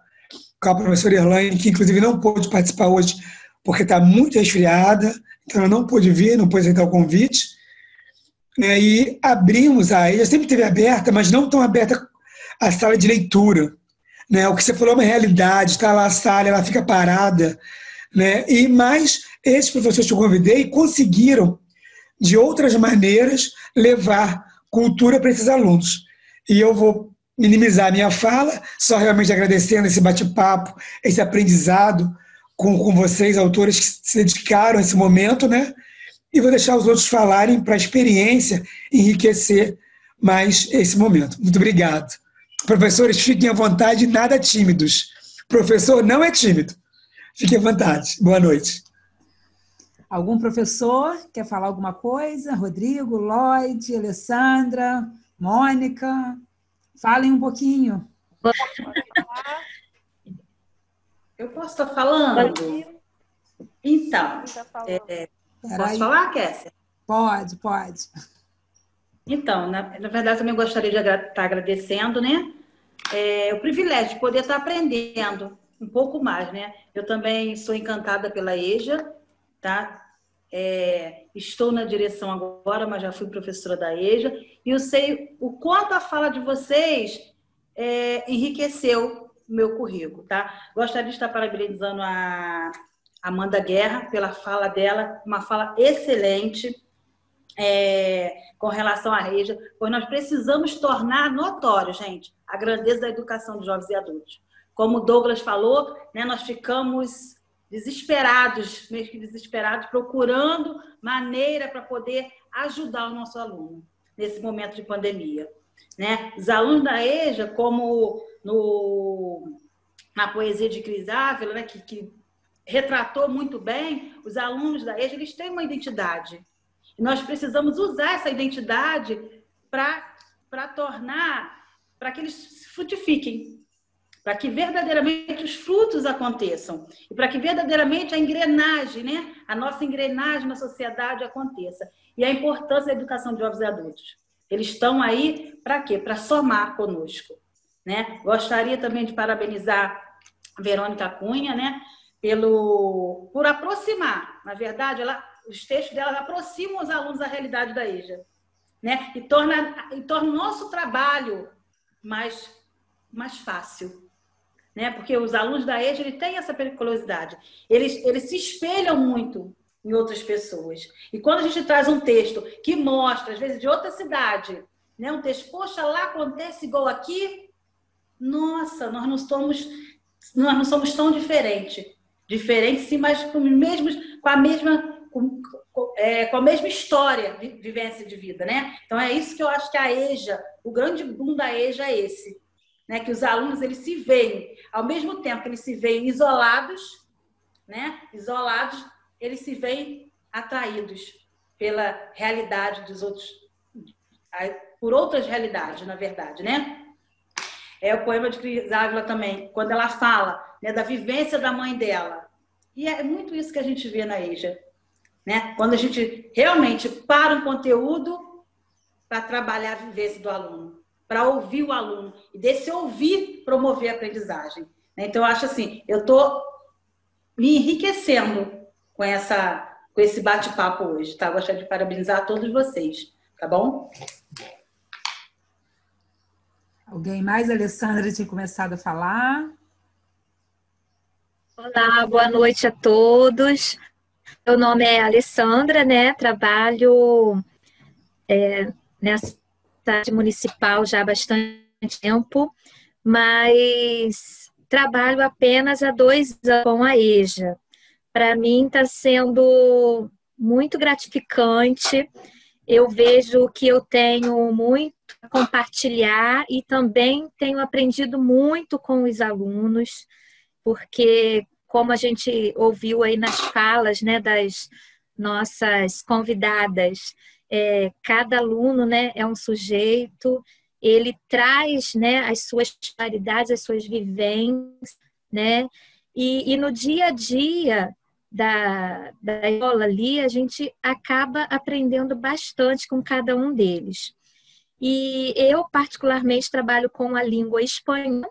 com a professora Erlaine, que inclusive não pôde participar hoje, porque está muito resfriada, então ela não pôde vir, não pôde aceitar o convite. E abrimos a EJA, sempre esteve aberta, mas não tão aberta a sala de leitura. Né? O que você falou é uma realidade, está lá a sala, ela fica parada. Né? Mas esses professores que eu convidei conseguiram, de outras maneiras, levar cultura para esses alunos. E eu vou minimizar a minha fala, só realmente agradecendo esse bate-papo, esse aprendizado com vocês, autores que se dedicaram a esse momento, né? E vou deixar os outros falarem para a experiência enriquecer mais esse momento. Muito obrigado. Professores, fiquem à vontade, nada tímidos. Professor não é tímido. Fiquem à vontade. Boa noite. Algum professor quer falar alguma coisa? Rodrigo, Lloyd, Alessandra, Mônica? Falem um pouquinho. Eu posso estar falando? Então, posso falar, Kessia? Pode. Então, na verdade, também gostaria de estar agradecendo, né? O privilégio de poder estar aprendendo um pouco mais, né? Eu também sou encantada pela EJA, tá? Estou na direção agora, mas já fui professora da EJA, e eu sei o quanto a fala de vocês enriqueceu o meu currículo, tá? Gostaria de estar parabenizando a Amanda Guerra pela fala dela, uma fala excelente com relação à EJA, pois nós precisamos tornar notório, gente, a grandeza da educação de jovens e adultos. Como o Douglas falou, né, nós ficamos desesperados, meio que desesperados, procurando maneira para poder ajudar o nosso aluno nesse momento de pandemia. Né? Os alunos da EJA, como na poesia de Cris Ávila, né, que retratou muito bem, os alunos da EJA, eles têm uma identidade. E nós precisamos usar essa identidade para tornar, para que eles se frutifiquem, para que verdadeiramente os frutos aconteçam e para que verdadeiramente a engrenagem, né, a nossa engrenagem na sociedade aconteça. E a importância da educação de jovens e adultos. Eles estão aí para quê? Para somar conosco. né? Gostaria também de parabenizar a Verônica Cunha, né? Por aproximar, na verdade, os textos dela aproximam os alunos da realidade da EJA, né? E torna o nosso trabalho mais fácil, né? Porque os alunos da EJA têm essa periculosidade. Eles se espelham muito em outras pessoas. E quando a gente traz um texto que mostra, às vezes, de outra cidade, né? Um texto, poxa, lá acontece igual aqui, nossa, nós não somos tão diferentes. Diferentes, sim, mas com a mesma história de vivência de vida, né? Então é isso que eu acho que a EJA, o grande boom da EJA é esse, né? Que os alunos, eles se veem, ao mesmo tempo que eles se veem isolados, né? Isolados, eles se veem atraídos pela realidade dos outros, por outras realidades, na verdade, né? É o poema de Cris Ávila também, quando ela fala, né, da vivência da mãe dela. E é muito isso que a gente vê na EJA, né? Quando a gente realmente para um conteúdo para trabalhar a vivência do aluno, para ouvir o aluno, e desse ouvir promover a aprendizagem, né? Então, eu acho assim, eu estou me enriquecendo com esse bate-papo hoje, tá? Gostaria de parabenizar a todos vocês, tá bom? Alguém mais? A Alessandra tinha começado a falar. Olá, boa noite a todos. Meu nome é Alessandra, né? Trabalho nessa cidade municipal já há bastante tempo, mas trabalho apenas há 2 anos com a EJA. Para mim está sendo muito gratificante. Eu vejo que eu tenho muito a compartilhar e também tenho aprendido muito com os alunos, porque, como a gente ouviu aí nas falas, né, das nossas convidadas, cada aluno, né, é um sujeito, ele traz, né, as suas qualidades, as suas vivências, né, e no dia a dia da escola ali, a gente acaba aprendendo bastante com cada um deles. E eu, particularmente, trabalho com a língua espanhola,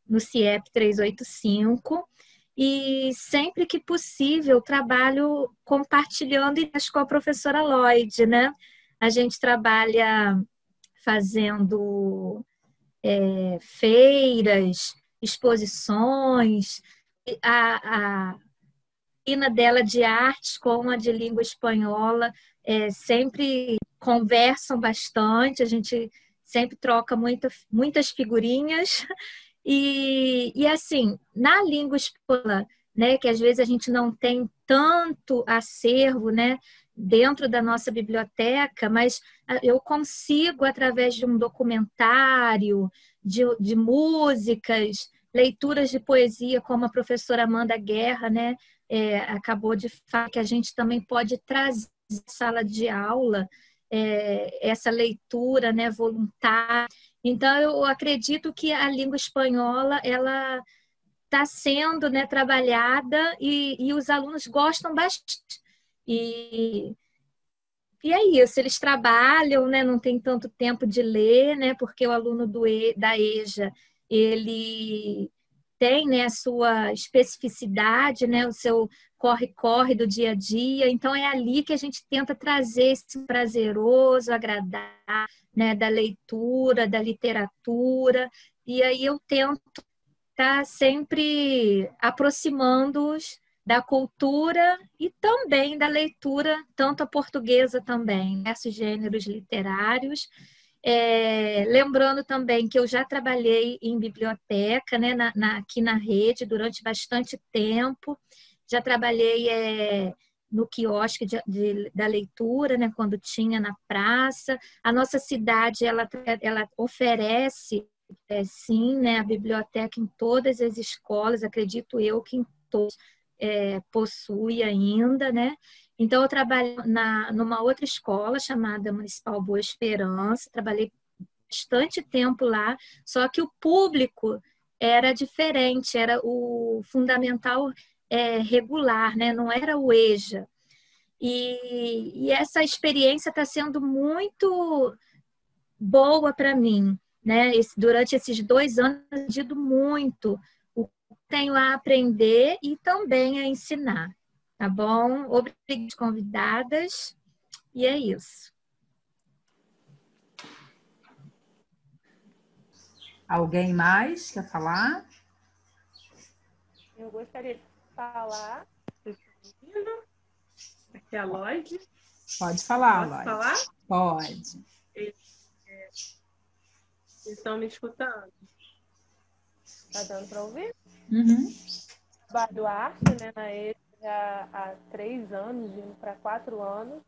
no CIEP 385, e sempre que possível trabalho compartilhando com a professora Lloyd, né? A gente trabalha fazendo feiras, exposições, a disciplina dela de artes com a de língua espanhola sempre conversam bastante, a gente sempre troca muitas figurinhas. E assim, na língua espanhola, né, que às vezes a gente não tem tanto acervo, né, dentro da nossa biblioteca, mas eu consigo, através de um documentário, de músicas, leituras de poesia, como a professora Amanda Guerra, né, acabou de falar, que a gente também pode trazer à sala de aula essa leitura, né, voluntária. Então, eu acredito que a língua espanhola, ela está sendo, né, trabalhada e os alunos gostam bastante. E é isso, eles trabalham, né, não tem tanto tempo de ler, né, porque o aluno da EJA, ele tem, né, a sua especificidade, né, o seu corre-corre do dia a dia. Então, é ali que a gente tenta trazer esse prazeroso, agradável, né, da leitura, da literatura. E aí eu tento estar sempre aproximando-os da cultura e também da leitura, tanto a portuguesa também, diversos gêneros literários. Lembrando também que eu já trabalhei em biblioteca, né, aqui na rede durante bastante tempo. Já trabalhei no quiosque da leitura, né, quando tinha na praça. A nossa cidade ela oferece, sim, né, a biblioteca em todas as escolas, acredito eu que em todas possui ainda, né? Então, eu trabalho numa outra escola chamada Municipal Boa Esperança, trabalhei bastante tempo lá, só que o público era diferente, era o fundamental regular, né? Não era o EJA. E essa experiência está sendo muito boa para mim, né? Durante esses 2 anos, eu aprendi muito o que tenho a aprender e também a ensinar, tá bom? Obrigada, convidadas, e é isso. Alguém mais quer falar? Eu gostaria de falar. Aqui é a Lloyd. Pode falar, Posso Lloyd. falar? Pode. Estão me escutando? Tá dando para ouvir? Uhum. Trabalho arte, né, na EJA já há 3 anos, indo para 4 anos.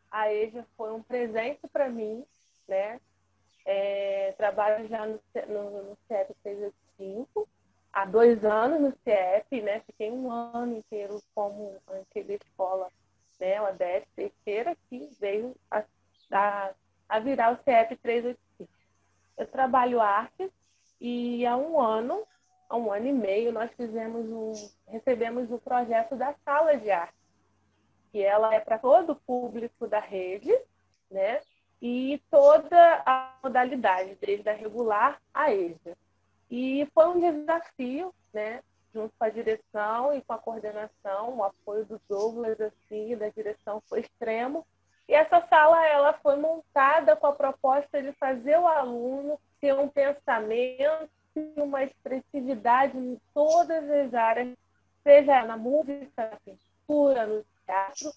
A EJA foi um presente para mim, né? Trabalho já no CIEP 385, há 2 anos no CIEP, né? Fiquei 1 ano inteiro como antiga escola, né? Uma 13ª que veio a virar o CIEP 385. Eu trabalho arte e há 1 ano e meio, nós recebemos o projeto da sala de arte, que ela é para todo o público da rede, né? E toda a modalidade, desde a regular à EJA. E foi um desafio, né? Junto com a direção e com a coordenação, o apoio do Douglas, assim, da direção foi extremo. E essa sala ela foi montada com a proposta de fazer o aluno ter um pensamento e uma expressividade em todas as áreas, seja na música, na pintura, no teatro,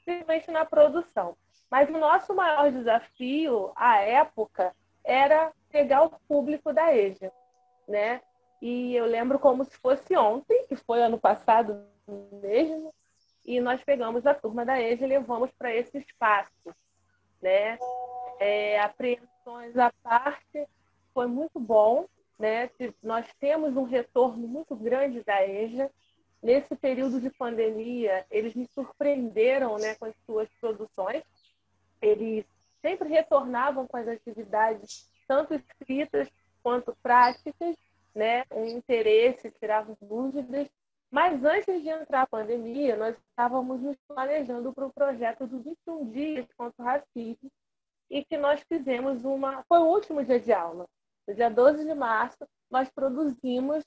principalmente na produção. Mas o nosso maior desafio, à época, era pegar o público da EJA, né? E eu lembro como se fosse ontem, que foi ano passado mesmo, e nós pegamos a turma da EJA e levamos para esse espaço, né? Apreensões à parte, foi muito bom, né? Nós temos um retorno muito grande da EJA. Nesse período de pandemia, eles me surpreenderam, né, com as suas produções. Eles sempre retornavam com as atividades, tanto escritas quanto práticas, né? Um interesse, tiravam dúvidas. Mas antes de entrar a pandemia, nós estávamos nos planejando para o projeto dos 21 dias contra o racismo, e que nós fizemos foi o último dia de aula. No dia 12 de março, nós produzimos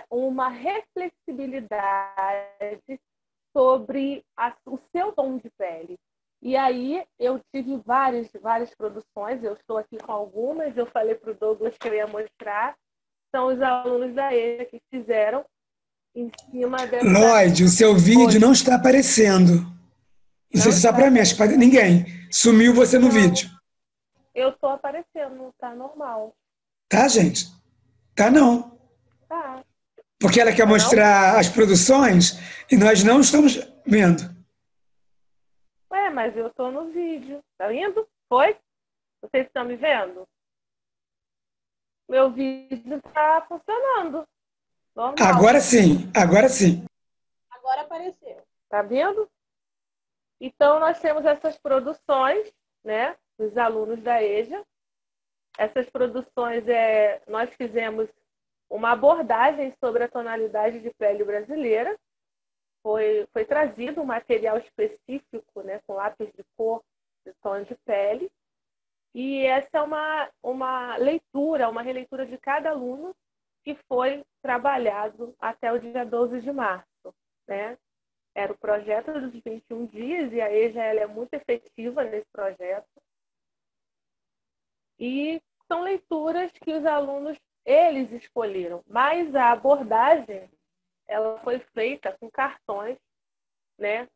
uma reflexibilidade sobre o seu tom de pele. E aí eu tive várias produções, eu estou aqui com algumas, eu falei para o Douglas que eu ia mostrar, são os alunos da EJA que fizeram em cima dessa... Lloyd, o seu vídeo não está aparecendo. Não sei se está para mim, acho que para ninguém. Sumiu você no vídeo. Eu estou aparecendo, tá normal. Tá, gente? Tá não. Tá. Porque ela quer mostrar as produções e nós não estamos vendo. Ué, mas eu estou no vídeo. Tá indo? Foi? Vocês estão me vendo? Meu vídeo está funcionando. Normal. Agora sim, agora sim. Agora apareceu. Tá vendo? Então, nós temos essas produções, né, dos alunos da EJA. Essas produções, nós fizemos uma abordagem sobre a tonalidade de pele brasileira. Foi trazido um material específico, né, com lápis de cor de tom de pele. E essa é uma releitura de cada aluno que foi trabalhado até o dia 12 de março, né? Era o projeto dos 21 dias e a EJA ela é muito efetiva nesse projeto. E são leituras que os alunos, eles escolheram. Mas a abordagem, ela foi feita com cartões, né?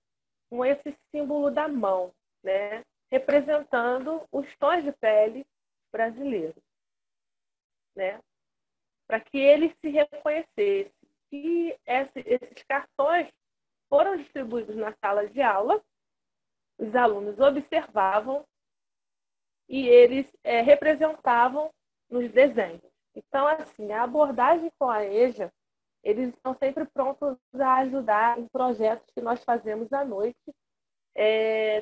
Com esse símbolo da mão, né? Representando os tons de pele brasileiros, né? Para que eles se reconhecessem. E esses cartões foram distribuídos na sala de aula, os alunos observavam e eles representavam nos desenhos. Então, assim, a abordagem com a EJA, eles estão sempre prontos a ajudar em projetos que nós fazemos à noite.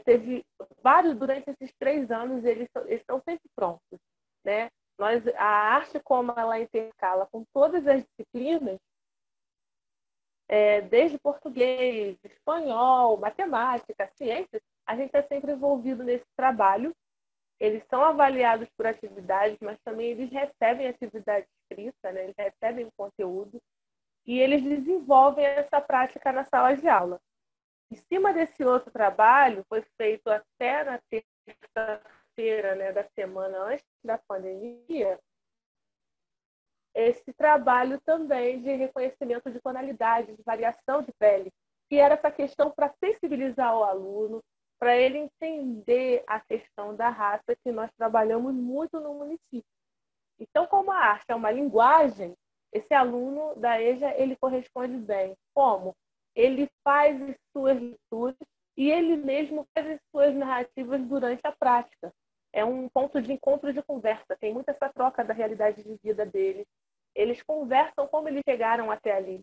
Teve vários, durante esses 3 anos, eles estão sempre prontos, né? A arte, como ela intercala com todas as disciplinas, desde português, espanhol, matemática, ciências, a gente está sempre envolvido nesse trabalho. eles são avaliados por atividades, mas também eles recebem atividade escrita, né? Eles recebem conteúdo e eles desenvolvem essa prática na sala de aula. Em cima desse outro trabalho, foi feito até na terça-feira, né, da semana antes da pandemia, esse trabalho também de reconhecimento de tonalidade, de variação de pele, que era essa questão para sensibilizar o aluno, para ele entender a questão da raça, que nós trabalhamos muito no município. Então, como a arte é uma linguagem, esse aluno da EJA, ele corresponde bem. Como? Ele faz as suas leituras e ele mesmo faz as suas narrativas durante a prática. É um ponto de encontro de conversa. Tem muita essa troca da realidade de vida deles. Eles conversam como eles chegaram até ali.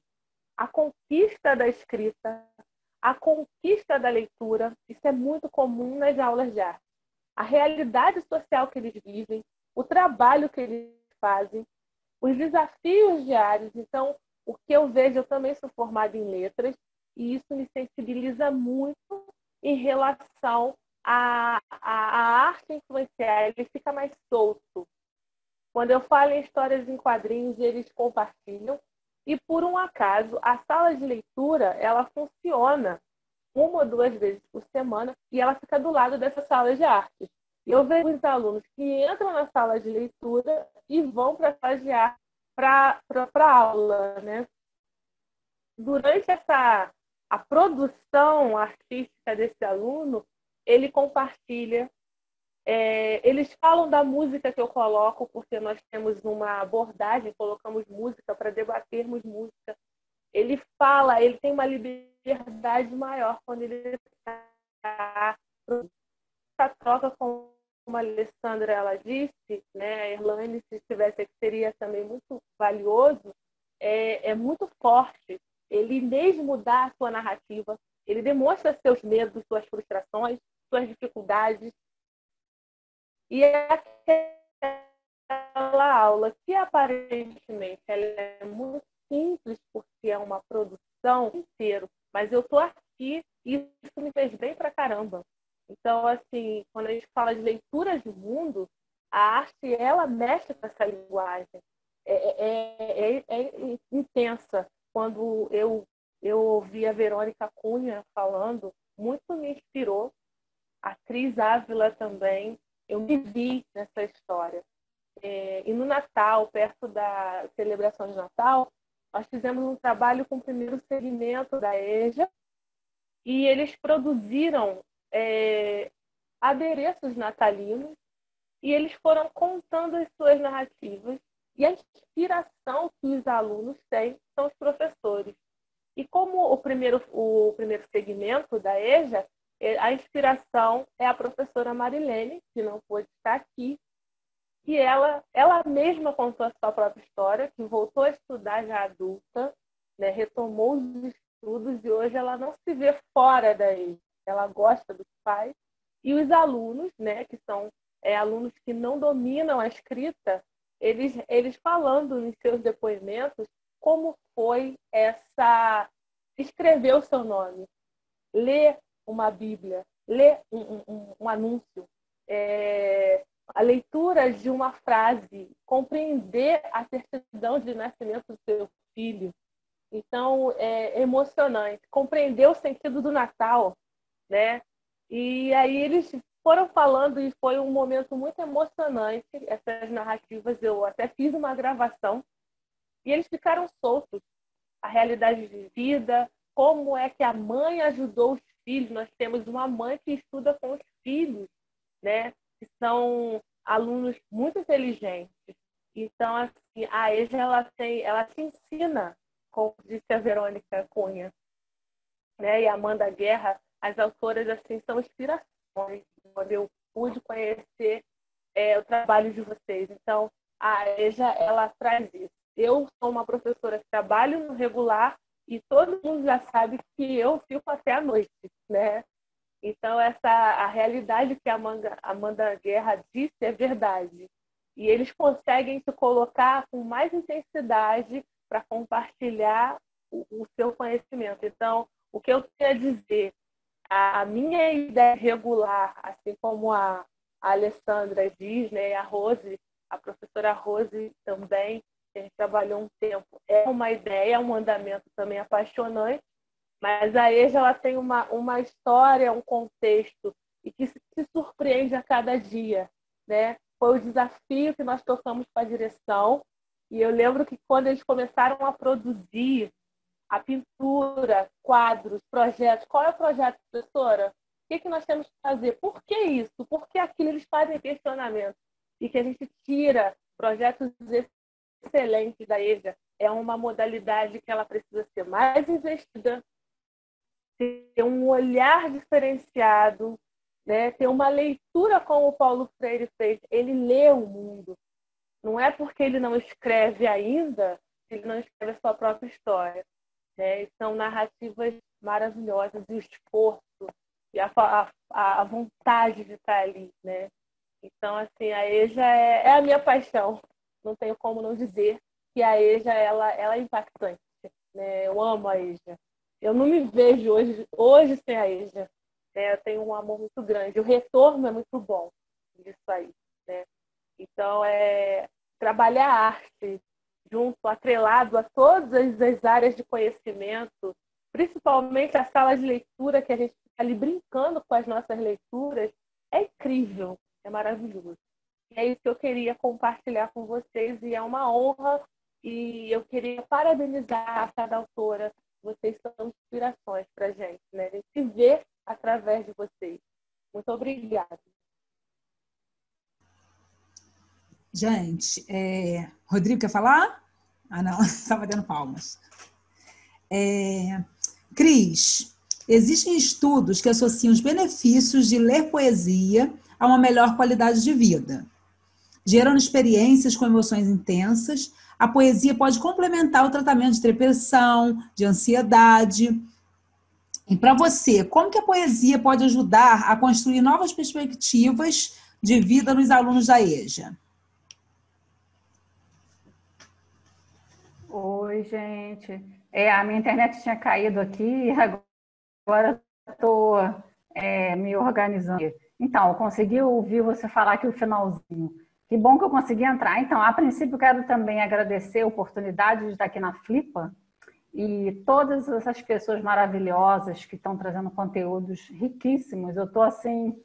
A conquista da escrita, a conquista da leitura, isso é muito comum nas aulas de arte. A realidade social que eles vivem, o trabalho que eles fazem, os desafios diários. Então, o que eu vejo, eu também sou formada em letras, e isso me sensibiliza muito em relação à arte influenciar. Ele fica mais solto. Quando eu falo em histórias em quadrinhos, eles compartilham. E, por um acaso, a sala de leitura, ela funciona 1 ou 2 vezes por semana e ela fica do lado dessa sala de arte. E eu vejo os alunos que entram na sala de leitura e vão para a sala de arte para a aula, né? Durante a produção artística desse aluno, ele compartilha. Eles falam da música que eu coloco, porque nós temos uma abordagem, colocamos música para debatermos música. Ele fala, ele tem uma liberdade maior quando ele está. Essa troca, como a Alessandra ela disse, né, a Erlane, se estivesse aqui, seria também muito valioso, é muito forte. Ele mesmo dá a sua narrativa, ele demonstra seus medos, suas frustrações, suas dificuldades. E aquela aula que aparentemente ela é muito simples porque é uma produção inteira, mas eu estou aqui e isso me fez bem pra caramba. Então, assim, quando a gente fala de leituras do mundo, a arte, ela mexe com essa linguagem. É intensa. Quando eu ouvi a Verônica Cunha falando, muito me inspirou. A Cris Ávila também. Eu me vi nessa história. E no Natal, perto da celebração de Natal, nós fizemos um trabalho com o primeiro segmento da EJA e eles produziram adereços natalinos e eles foram contando as suas narrativas e a inspiração que os alunos têm são os professores. E como o primeiro segmento da EJA, a inspiração é a professora Marilene, que não pôde estar aqui, e ela mesma contou a sua própria história, que voltou a estudar já adulta, né, retomou os estudos e hoje ela não se vê fora da EJA. Ela gosta do que faz. E os alunos, né, que são alunos que não dominam a escrita, eles falando nos seus depoimentos como foi escrever o seu nome, ler uma Bíblia, ler um anúncio, a leitura de uma frase, compreender a certidão de nascimento do seu filho. Então, é emocionante. Compreender o sentido do Natal, né? E aí eles foram falando e foi um momento muito emocionante, essas narrativas. Eu até fiz uma gravação e eles ficaram soltos. A realidade de vida, como é que a mãe ajudou os filhos. Nós temos uma mãe que estuda com os filhos, né? Que são alunos muito inteligentes. Então, assim, a EJA ela te ensina, como disse a Verônica Cunha, né? E a Amanda Guerra, as autoras assim são inspirações, quando eu pude conhecer o trabalho de vocês. Então, a EJA ela traz isso. Eu sou uma professora que trabalho no regular e todo mundo já sabe que eu fico até a noite, né? Então, a realidade que a Amanda Guerra disse é verdade. E eles conseguem se colocar com mais intensidade para compartilhar o seu conhecimento. Então, o que eu queria dizer, a minha ideia regular, assim como a a Alessandra diz, né, a Rose, a professora Rose também, que a gente trabalhou um tempo, é uma ideia, é um andamento também apaixonante, mas a EJA ela tem uma história, um contexto, e que se surpreende a cada dia, né? Foi o desafio que nós tocamos para a direção, e eu lembro que quando eles começaram a produzir a pintura, quadros, projetos, qual é o projeto, professora? O que nós temos que fazer? Por que isso? Por que aquilo? Eles fazem questionamento. E que a gente tira projetos excelentes da EJA. É uma modalidade que ela precisa ser mais investida, ter um olhar diferenciado, né? Ter uma leitura como o Paulo Freire fez. Ele lê o mundo. Não é porque ele não escreve ainda que ele não escreve a sua própria história. Né? São narrativas maravilhosas, e o esforço e a vontade de estar ali, né? Então, assim, a EJA é a minha paixão. Não tenho como não dizer que a EJA ela é impactante, né? Eu amo a EJA. Eu não me vejo hoje sem a EJA. Né? Eu tenho um amor muito grande. O retorno é muito bom disso aí, né? Então, trabalhar a arte junto, atrelado a todas as áreas de conhecimento, principalmente a sala de leitura, que a gente fica ali brincando com as nossas leituras, é incrível, é maravilhoso. E é isso que eu queria compartilhar com vocês, e é uma honra, e eu queria parabenizar a cada autora. Vocês são inspirações para a gente, né? A gente se vê através de vocês. Muito obrigada. Gente, Rodrigo quer falar? Ah, não, estava dando palmas. Cris, existem estudos que associam os benefícios de ler poesia a uma melhor qualidade de vida. Gerando experiências com emoções intensas, a poesia pode complementar o tratamento de depressão, de ansiedade. E para você, como que a poesia pode ajudar a construir novas perspectivas de vida nos alunos da EJA? Oi, gente. A minha internet tinha caído aqui, agora estou me organizando. Então, eu consegui ouvir você falar aqui o finalzinho. Que bom que eu consegui entrar. Então, a princípio, eu quero também agradecer a oportunidade de estar aqui na Flipa e todas essas pessoas maravilhosas que estão trazendo conteúdos riquíssimos. Eu estou, assim,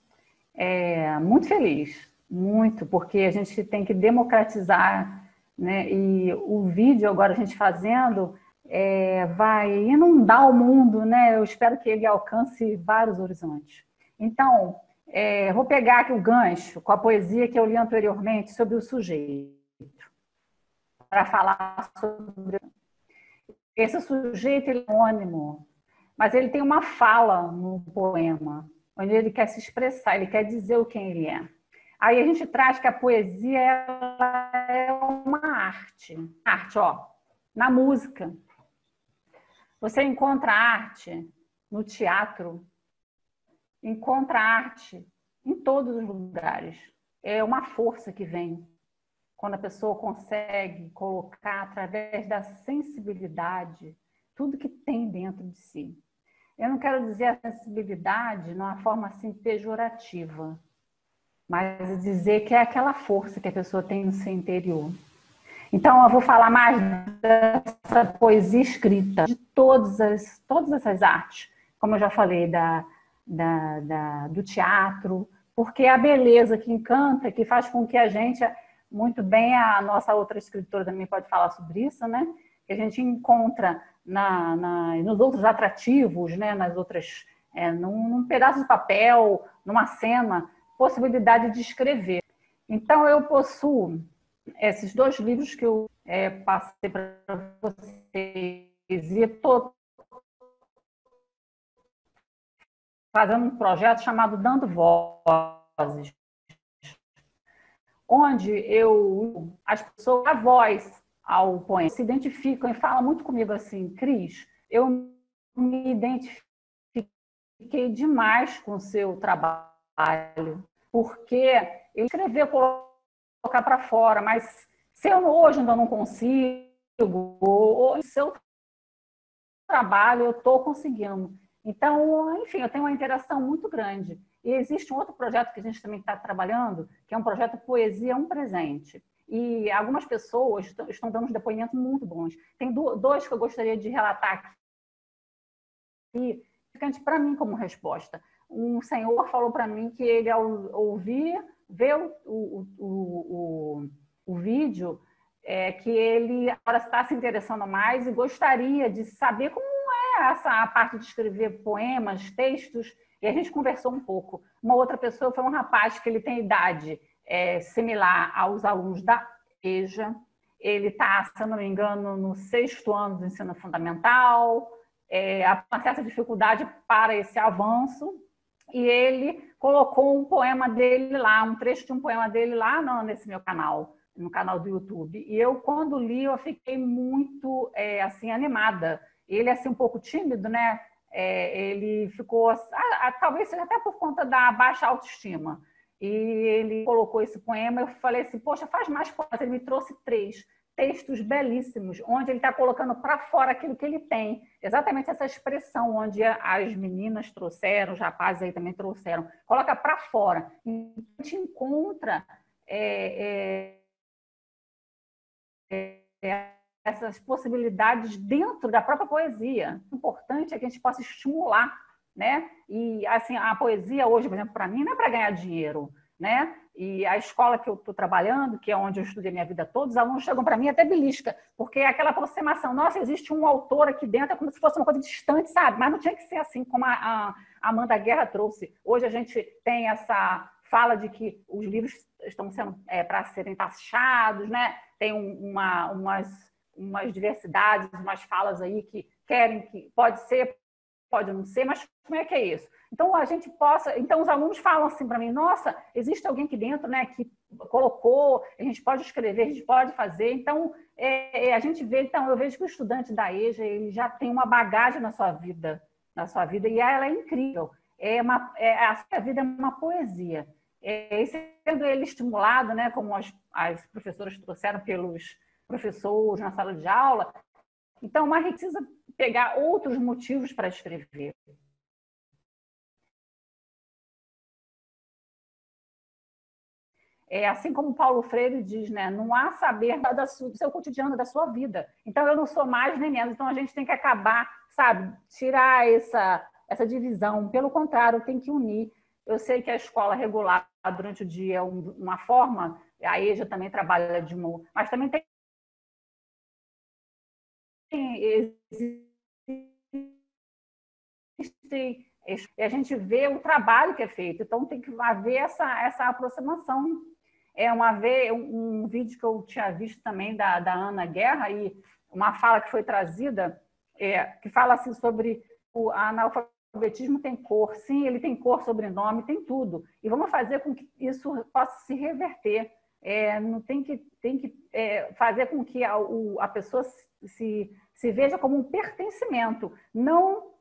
muito feliz, muito, porque a gente tem que democratizar, né? E o vídeo agora a gente fazendo vai inundar o mundo, né? Eu espero que ele alcance vários horizontes. Então, vou pegar aqui o gancho com a poesia que eu li anteriormente sobre o sujeito, para falar sobre esse sujeito. Ele é anônimo, mas ele tem uma fala no poema, onde ele quer se expressar, ele quer dizer o quem ele é. Aí a gente traz que a poesia ela é uma arte. Arte, ó, na música. Você encontra arte no teatro, encontra arte em todos os lugares. É uma força que vem quando a pessoa consegue colocar através da sensibilidade tudo que tem dentro de si. Eu não quero dizer a sensibilidade numa forma assim pejorativa, mas dizer que é aquela força que a pessoa tem no seu interior. Então, eu vou falar mais dessa poesia escrita, de todas essas artes, como eu já falei, do teatro, porque é a beleza que encanta, que faz com que a gente, muito bem, a nossa outra escritora também pode falar sobre isso, né? Que a gente encontra nos outros atrativos, né? Nas outras, num pedaço de papel, numa cena, possibilidade de escrever. Então, eu possuo esses 2 livros que eu passei para vocês, e estou fazendo um projeto chamado Dando Vozes, onde as pessoas dão voz ao poema, se identificam e falam muito comigo assim: Cris, eu me identifiquei demais com o seu trabalho, porque eu escrever, colocar para fora, mas se eu hoje ainda não consigo, ou em seu trabalho eu estou conseguindo. Então, enfim, eu tenho uma interação muito grande. E existe um outro projeto que a gente também está trabalhando, que é um projeto Poesia um Presente. E algumas pessoas estão dando uns depoimentos muito bons. Tem dois que eu gostaria de relatar aqui, para mim como resposta. Um senhor falou para mim que ele, ao ver o vídeo, que ele agora está se interessando mais e gostaria de saber como é essa parte de escrever poemas, textos, e a gente conversou um pouco. Uma outra pessoa foi um rapaz que ele tem idade similar aos alunos da EJA, ele está, se eu não me engano, no 6º ano do ensino fundamental, há uma certa dificuldade para esse avanço, e ele colocou um poema dele lá, um trecho de um poema dele lá nesse meu canal, no canal do YouTube. E eu, quando li, eu fiquei muito assim, animada. Ele, assim, um pouco tímido, né? Ele ficou, talvez seja até por conta da baixa autoestima. E ele colocou esse poema, eu falei assim, poxa, faz mais poemas. Ele me trouxe 3 textos belíssimos, onde ele está colocando para fora aquilo que ele tem. Exatamente essa expressão, onde as meninas trouxeram, os rapazes aí também trouxeram. Coloca para fora. E a gente encontra essas possibilidades dentro da própria poesia. O importante é que a gente possa estimular, né? E assim, a poesia hoje, por exemplo, para mim, não é para ganhar dinheiro, né? E a escola que eu estou trabalhando, que é onde eu estudei minha vida toda, os alunos chegam para mim até belisca, porque é aquela aproximação, nossa, existe um autor aqui dentro, é como se fosse uma coisa distante, sabe? Mas não tinha que ser assim, como a Amanda Guerra trouxe. Hoje a gente tem essa fala de que os livros estão sendo para serem taxados, né? Tem umas diversidades, umas falas aí que querem que pode ser, pode não ser, mas como é que é isso? Então a gente então os alunos falam assim para mim, nossa, existe alguém aqui dentro, né, que colocou, a gente pode escrever, a gente pode fazer. Então a gente vê, então eu vejo que o estudante da EJA ele já tem uma bagagem na sua vida e ela é incrível. A sua vida é uma poesia. E sendo ele estimulado, né, como as professoras trouxeram pelos professores na sala de aula, então a gente precisa pegar outros motivos para escrever. Assim como Paulo Freire diz, né, não há saber do seu cotidiano, da sua vida. Então eu não sou mais nem menos. Então a gente tem que acabar, sabe, tirar essa divisão. Pelo contrário, tem que unir. Eu sei que a escola regular durante o dia é uma forma, a EJA também trabalha de uma, mas também tem e a gente vê o trabalho que é feito, então tem que haver essa aproximação. Um vídeo que eu tinha visto também da Ana Guerra, e uma fala que foi trazida, que fala assim sobre o analfabetismo tem cor. Sim, ele tem cor, sobrenome, tem tudo. E vamos fazer com que isso possa se reverter. Não tem que fazer com que a pessoa se veja como um pertencimento, não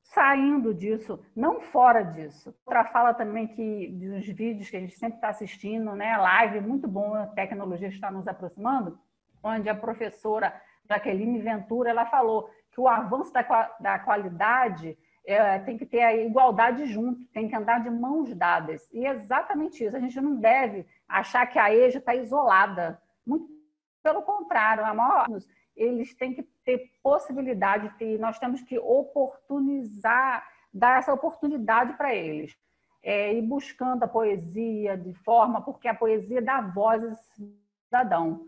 saindo disso, não fora disso. Outra fala também dos vídeos que a gente sempre está assistindo, né? Live, muito bom, a tecnologia está nos aproximando, onde a professora Jaqueline Ventura, ela falou que o avanço da qualidade tem que ter a igualdade junto, tem que andar de mãos dadas. E é exatamente isso, a gente não deve achar que a EJA está isolada, muito pelo contrário, eles têm que ter possibilidade, nós temos que oportunizar, dar essa oportunidade para eles. E buscando a poesia de forma, porque a poesia dá voz ao cidadão.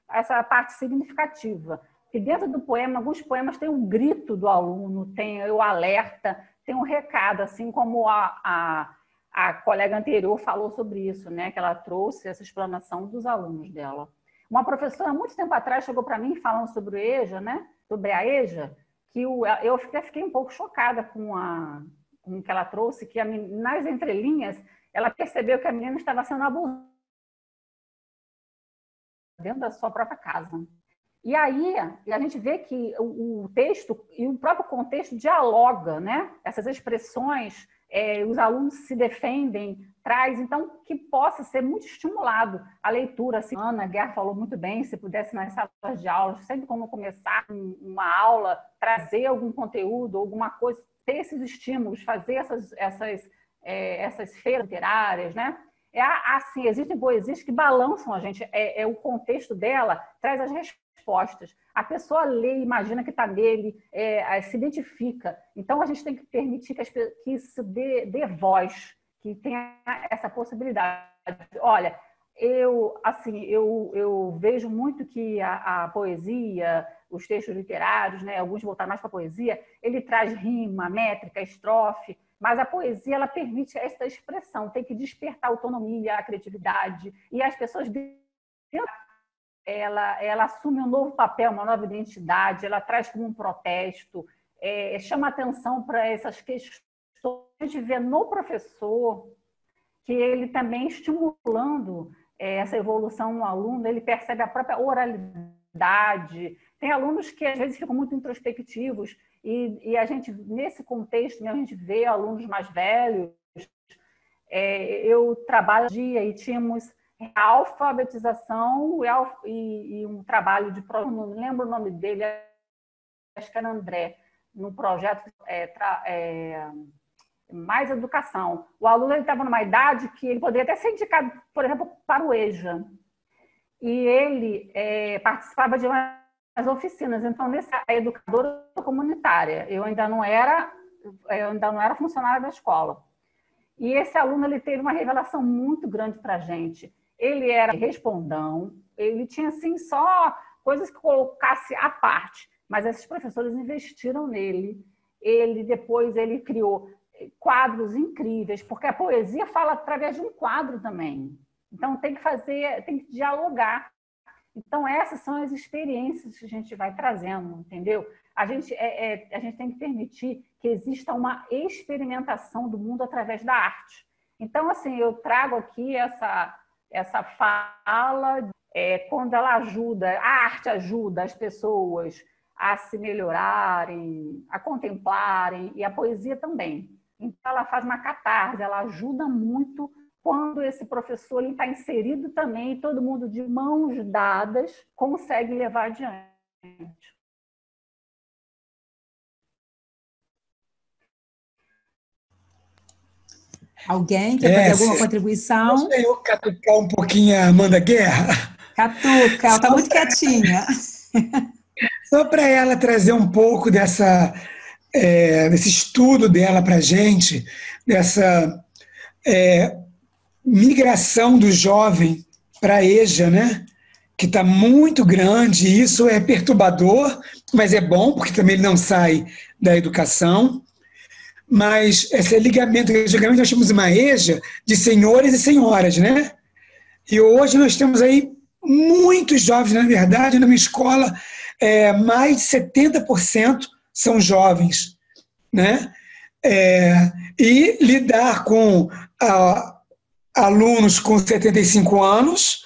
Essa parte significativa. Que dentro do poema, alguns poemas tem um grito do aluno, tem o alerta, tem um recado, assim como a colega anterior falou sobre isso, né? Que ela trouxe essa explanação dos alunos dela. Uma professora, muito tempo atrás, chegou para mim falando sobre o EJA, né? Sobre a EJA, que eu fiquei um pouco chocada com o que ela trouxe, que nas entrelinhas, ela percebeu que a menina estava sendo abusada dentro da sua própria casa. E aí, a gente vê que o texto e o próprio contexto dialoga, né? Essas expressões, os alunos se defendem, traz, então, que possa ser muito estimulado a leitura. Assim, Ana Guerra falou muito bem, se pudesse nas salas de aula, sempre quando começar uma aula, trazer algum conteúdo, alguma coisa, ter esses estímulos, fazer essas feiras literárias, né? Assim, existem poesias que balançam a gente, o contexto dela traz as respostas. A pessoa lê, imagina que está nele, se identifica. Então, a gente tem que permitir que isso dê voz, que tenha essa possibilidade. Olha, eu vejo muito que a poesia, os textos literários, né, alguns voltaram mais para a poesia, ele traz rima, métrica, estrofe, mas a poesia, ela permite essa expressão, tem que despertar a autonomia, a criatividade, e as pessoas, ela assume um novo papel, uma nova identidade, ela traz como um protesto, chama atenção para essas questões. A gente vê no professor que ele também estimulando essa evolução no aluno, ele percebe a própria oralidade. Tem alunos que às vezes ficam muito introspectivos e a gente, nesse contexto, né, a gente vê alunos mais velhos. Eu trabalho dia e tínhamos a alfabetização e um trabalho de... Não lembro o nome dele, acho que era André, num projeto mais educação. O aluno estava numa idade que ele poderia até ser indicado, por exemplo, para o EJA. E ele participava de umas oficinas. Então, nessa educadora comunitária, eu ainda não era funcionária da escola. E esse aluno, ele teve uma revelação muito grande para a gente. Ele era respondão, ele tinha assim só coisas que colocasse à parte, mas esses professores investiram nele. Depois ele criou quadros incríveis, porque a poesia fala através de um quadro também. Então tem que dialogar. Então essas são as experiências que a gente vai trazendo, entendeu? A gente tem que permitir que exista uma experimentação do mundo através da arte. Então, assim, eu trago aqui essa fala, quando ela ajuda, a arte ajuda as pessoas a se melhorarem, a contemplarem, e a poesia também. Então, ela faz uma catarse, ela ajuda muito quando esse professor está inserido também, e todo mundo de mãos dadas consegue levar adiante. Alguém quer fazer alguma contribuição? Deixa eu catucar um pouquinho a Amanda Guerra. Catuca, ela está muito quietinha. Só para ela trazer um pouco desse estudo dela para a gente, dessa migração do jovem para a EJA, né? Que está muito grande, e isso é perturbador, mas é bom, porque também ele não sai da educação. Mas esse ligamento, antigamente nós tínhamos uma EJA de senhores e senhoras, né? E hoje nós temos aí muitos jovens, na verdade, na minha escola, mais de 70% são jovens, né? E lidar com alunos com 75 anos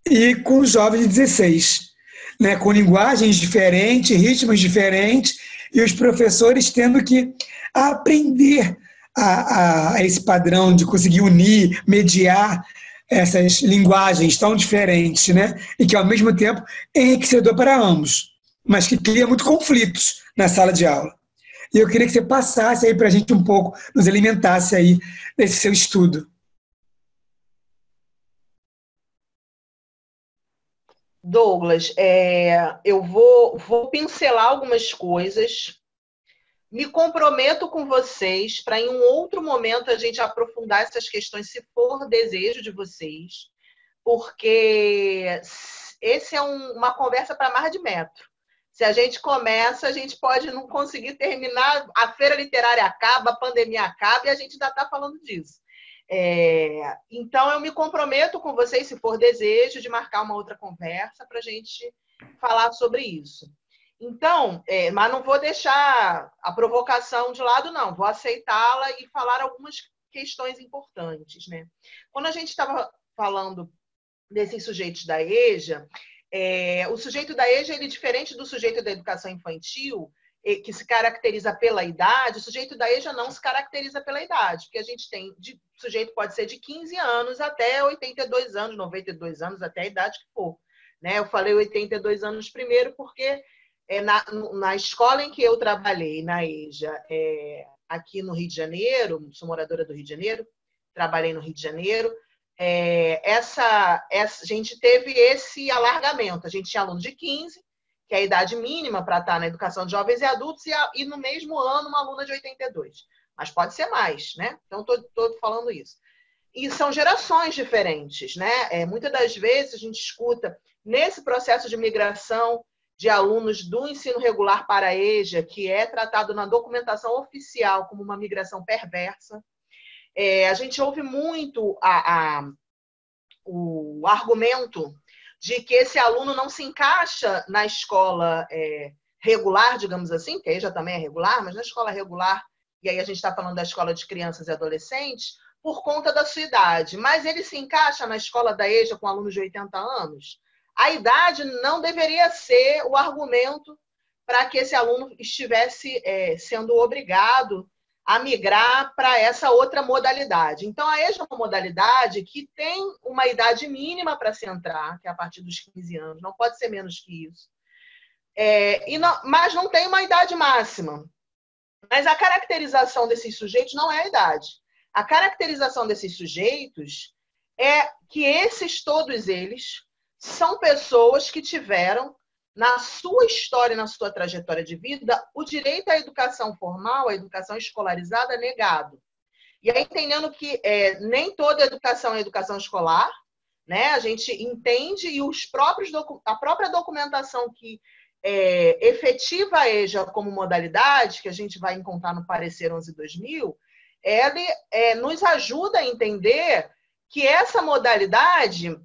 e com jovens de 16, né? Com linguagens diferentes, ritmos diferentes, e os professores tendo que aprender a esse padrão de conseguir unir, mediar essas linguagens tão diferentes, né? E que, ao mesmo tempo, é enriquecedor para ambos, mas que cria muitos conflitos na sala de aula. E eu queria que você passasse aí para a gente um pouco, nos alimentasse aí desse seu estudo. Douglas, eu vou pincelar algumas coisas. Me comprometo com vocês para, em um outro momento, a gente aprofundar essas questões, se for desejo de vocês, porque esse é uma conversa para mais de metro. Se a gente começa, a gente pode não conseguir terminar, a feira literária acaba, a pandemia acaba e a gente ainda está falando disso. Então, eu me comprometo com vocês, se for desejo, de marcar uma outra conversa para a gente falar sobre isso. Então, mas não vou deixar a provocação de lado, não. Vou aceitá-la e falar algumas questões importantes, né? Quando a gente estava falando desses sujeitos da EJA, o sujeito da EJA, ele, diferente do sujeito da educação infantil, que se caracteriza pela idade, o sujeito da EJA não se caracteriza pela idade, porque a gente tem, o sujeito pode ser de 15 anos até 82 anos, 92 anos, até a idade que for, né? Eu falei 82 anos primeiro porque na escola em que eu trabalhei, na EJA, aqui no Rio de Janeiro, sou moradora do Rio de Janeiro, trabalhei no Rio de Janeiro, a gente teve esse alargamento. A gente tinha aluno de 15, que é a idade mínima para estar na educação de jovens e adultos, e no mesmo ano uma aluna de 82. Mas pode ser mais, né? Então, estou falando isso. E são gerações diferentes, né? Muitas das vezes a gente escuta, nesse processo de migração de alunos do ensino regular para a EJA, que é tratado na documentação oficial como uma migração perversa, a gente ouve muito o argumento de que esse aluno não se encaixa na escola regular, digamos assim, que a EJA também é regular, mas na escola regular, e aí a gente está falando da escola de crianças e adolescentes, por conta da sua idade. Mas ele se encaixa na escola da EJA com alunos de 80 anos? A idade não deveria ser o argumento para que esse aluno estivesse sendo obrigado a migrar para essa outra modalidade. Então, a EJA é uma modalidade que tem uma idade mínima para se entrar, que é a partir dos 15 anos, não pode ser menos que isso. Mas não tem uma idade máxima. Mas a caracterização desses sujeitos não é a idade. A caracterização desses sujeitos é que todos eles, são pessoas que tiveram, na sua história, na sua trajetória de vida, o direito à educação formal, à educação escolarizada, negado. E aí, entendendo que nem toda educação é educação escolar, né? A gente entende, e a própria documentação que efetiva a EJA como modalidade, que a gente vai encontrar no parecer 11/2000, ele nos ajuda a entender que essa modalidade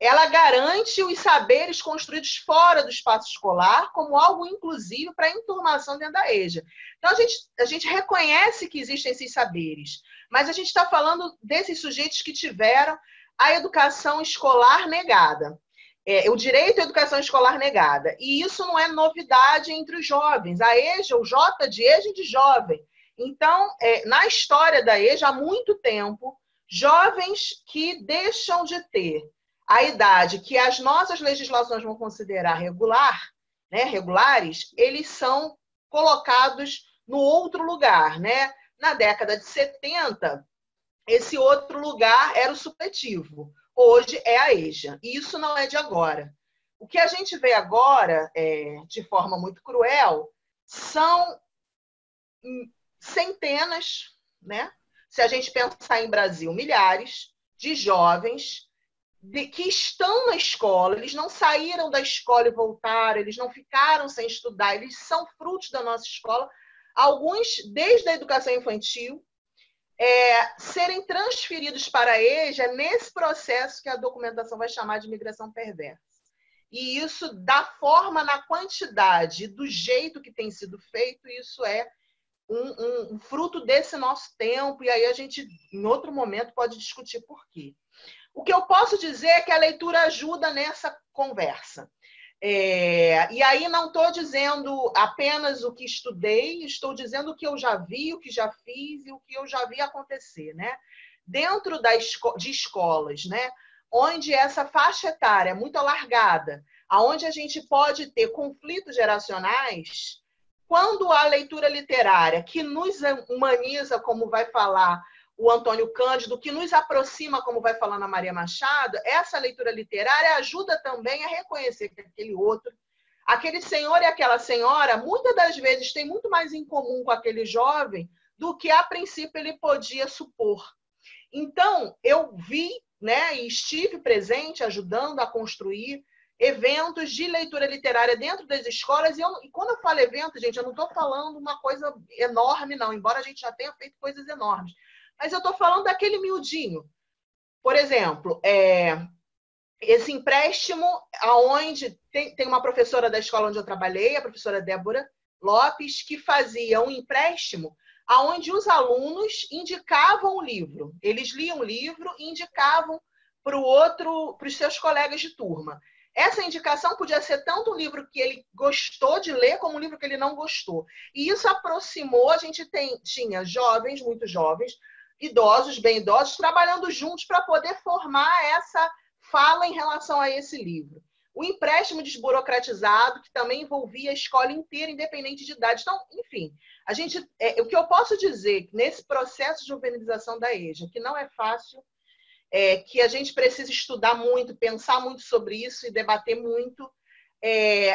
ela garante os saberes construídos fora do espaço escolar como algo inclusivo para a enturmação dentro da EJA. Então, a gente reconhece que existem esses saberes, mas a gente está falando desses sujeitos que tiveram a educação escolar negada, o direito à educação escolar negada. E isso não é novidade entre os jovens. A EJA, o J de EJA e de jovem. Então, na história da EJA, há muito tempo, jovens que deixam de ter a idade que as nossas legislações vão considerar regulares, eles são colocados no outro lugar, né? Na década de 70, esse outro lugar era o supletivo. Hoje é a EJA. E isso não é de agora. O que a gente vê agora, de forma muito cruel, são centenas, né? Se a gente pensar em Brasil, milhares de jovens que estão na escola, eles não saíram da escola e voltaram, eles não ficaram sem estudar, eles são frutos da nossa escola, alguns desde a educação infantil, serem transferidos para a EJA nesse processo que a documentação vai chamar de migração perversa. E isso, da forma, na quantidade, do jeito que tem sido feito, isso é um fruto desse nosso tempo, e aí a gente, em outro momento, pode discutir por quê. O que eu posso dizer é que a leitura ajuda nessa conversa. E aí não estou dizendo apenas o que estudei, estou dizendo o que eu já vi, o que já fiz e o que eu já vi acontecer, né? Dentro de escolas, né? Onde essa faixa etária é muito alargada, onde a gente pode ter conflitos geracionais, quando a leitura literária, que nos humaniza, como vai falar o Antônio Cândido, que nos aproxima, como vai falando a Maria Machado, essa leitura literária ajuda também a reconhecer que aquele outro, aquele senhor e aquela senhora, muitas das vezes tem muito mais em comum com aquele jovem do que, a princípio, ele podia supor. Então, eu vi, né, e estive presente ajudando a construir eventos de leitura literária dentro das escolas, e quando eu falo evento, gente, eu não estou falando uma coisa enorme, não, embora a gente já tenha feito coisas enormes. Mas eu estou falando daquele miudinho. Por exemplo, esse empréstimo, onde tem uma professora da escola onde eu trabalhei, a professora Débora Lopes, que fazia um empréstimo onde os alunos indicavam o livro. Eles liam o livro e indicavam para os seus colegas de turma. Essa indicação podia ser tanto um livro que ele gostou de ler, como um livro que ele não gostou. E isso aproximou, a gente tinha jovens, muito jovens, idosos, bem idosos, trabalhando juntos para poder formar essa fala em relação a esse livro. o empréstimo desburocratizado, que também envolvia a escola inteira, independente de idade. Então, enfim, o que eu posso dizer nesse processo de urbanização da EJA, que não é fácil, que a gente precisa estudar muito, pensar muito sobre isso e debater muito.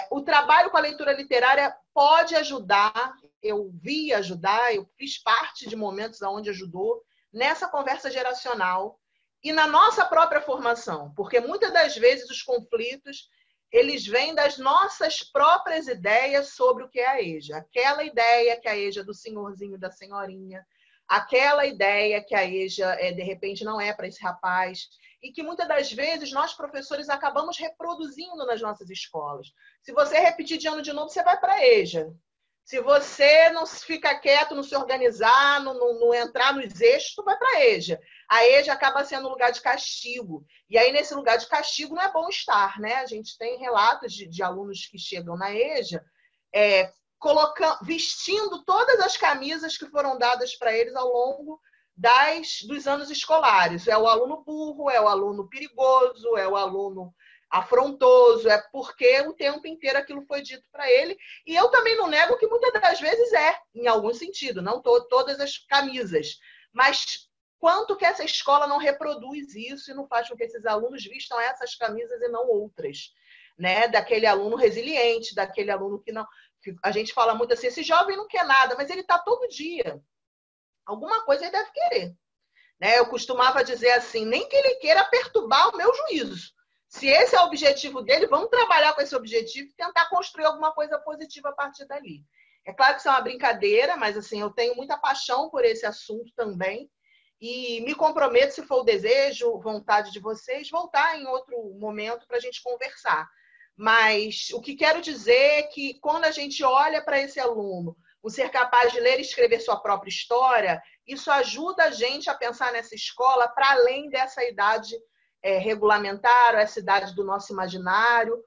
O trabalho com a leitura literária pode ajudar, eu vi ajudar, eu fiz parte de momentos onde ajudou, nessa conversa geracional e na nossa própria formação, porque muitas das vezes os conflitos eles vêm das nossas próprias ideias sobre o que é a EJA. Aquela ideia que a EJA é do senhorzinho e da senhorinha, aquela ideia que a EJA, de repente, não é para esse rapaz, e que muitas das vezes nós, professores, acabamos reproduzindo nas nossas escolas. Se você repetir de ano de novo, você vai para a EJA. Se você não fica quieto, não se organizar, não entrar nos eixos, tu vai para a EJA. A EJA acaba sendo um lugar de castigo. E aí, nesse lugar de castigo, não é bom estar, né? A gente tem relatos de alunos que chegam na EJA vestindo todas as camisas que foram dadas para eles ao longo dos anos escolares. É o aluno burro, é o aluno perigoso, é o aluno afrontoso, é porque o tempo inteiro aquilo foi dito para ele. E eu também não nego que muitas das vezes em algum sentido, não todas as camisas. Mas quanto que essa escola não reproduz isso e não faz com que esses alunos vistam essas camisas e não outras, né? Daquele aluno resiliente, daquele aluno que não... A gente fala muito assim, esse jovem não quer nada, mas ele está todo dia. Alguma coisa ele deve querer. Né? Eu costumava dizer assim, nem que ele queira perturbar o meu juízo. Se esse é o objetivo dele, vamos trabalhar com esse objetivo e tentar construir alguma coisa positiva a partir dali. É claro que isso é uma brincadeira, mas assim, eu tenho muita paixão por esse assunto também e me comprometo, se for o desejo, vontade de vocês, voltar em outro momento para a gente conversar. Mas o que quero dizer é que quando a gente olha para esse aluno, o ser capaz de ler e escrever sua própria história, isso ajuda a gente a pensar nessa escola para além dessa idade regulamentar, ou essa idade do nosso imaginário,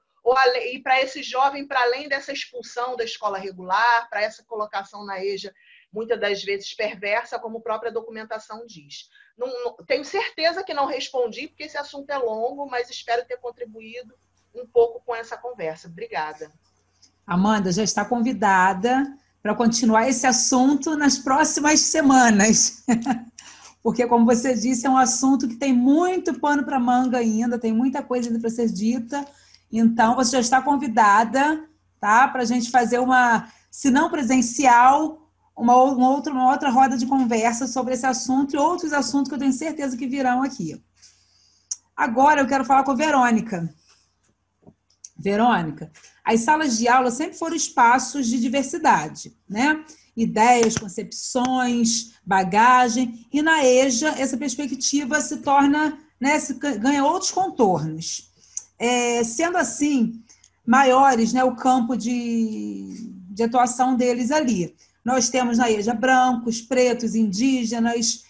e para esse jovem, para além dessa expulsão da escola regular, para essa colocação na EJA, muitas das vezes perversa, como a própria documentação diz. Tenho certeza que não respondi, porque esse assunto é longo, mas espero ter contribuído um pouco com essa conversa. Obrigada. Amanda, já está convidada para continuar esse assunto nas próximas semanas. Porque, como você disse, é um assunto que tem muito pano para manga ainda, tem muita coisa ainda para ser dita. Então, você já está convidada, tá? Para a gente fazer se não presencial, uma outra roda de conversa sobre esse assunto e outros assuntos que eu tenho certeza que virão aqui. Agora, eu quero falar com a Verônica. Verônica, as salas de aula sempre foram espaços de diversidade, né? Ideias, concepções, bagagem, e na EJA essa perspectiva se torna, né, ganha outros contornos. Sendo assim, maiores, né, o campo de atuação deles ali. Nós temos na EJA brancos, pretos, indígenas,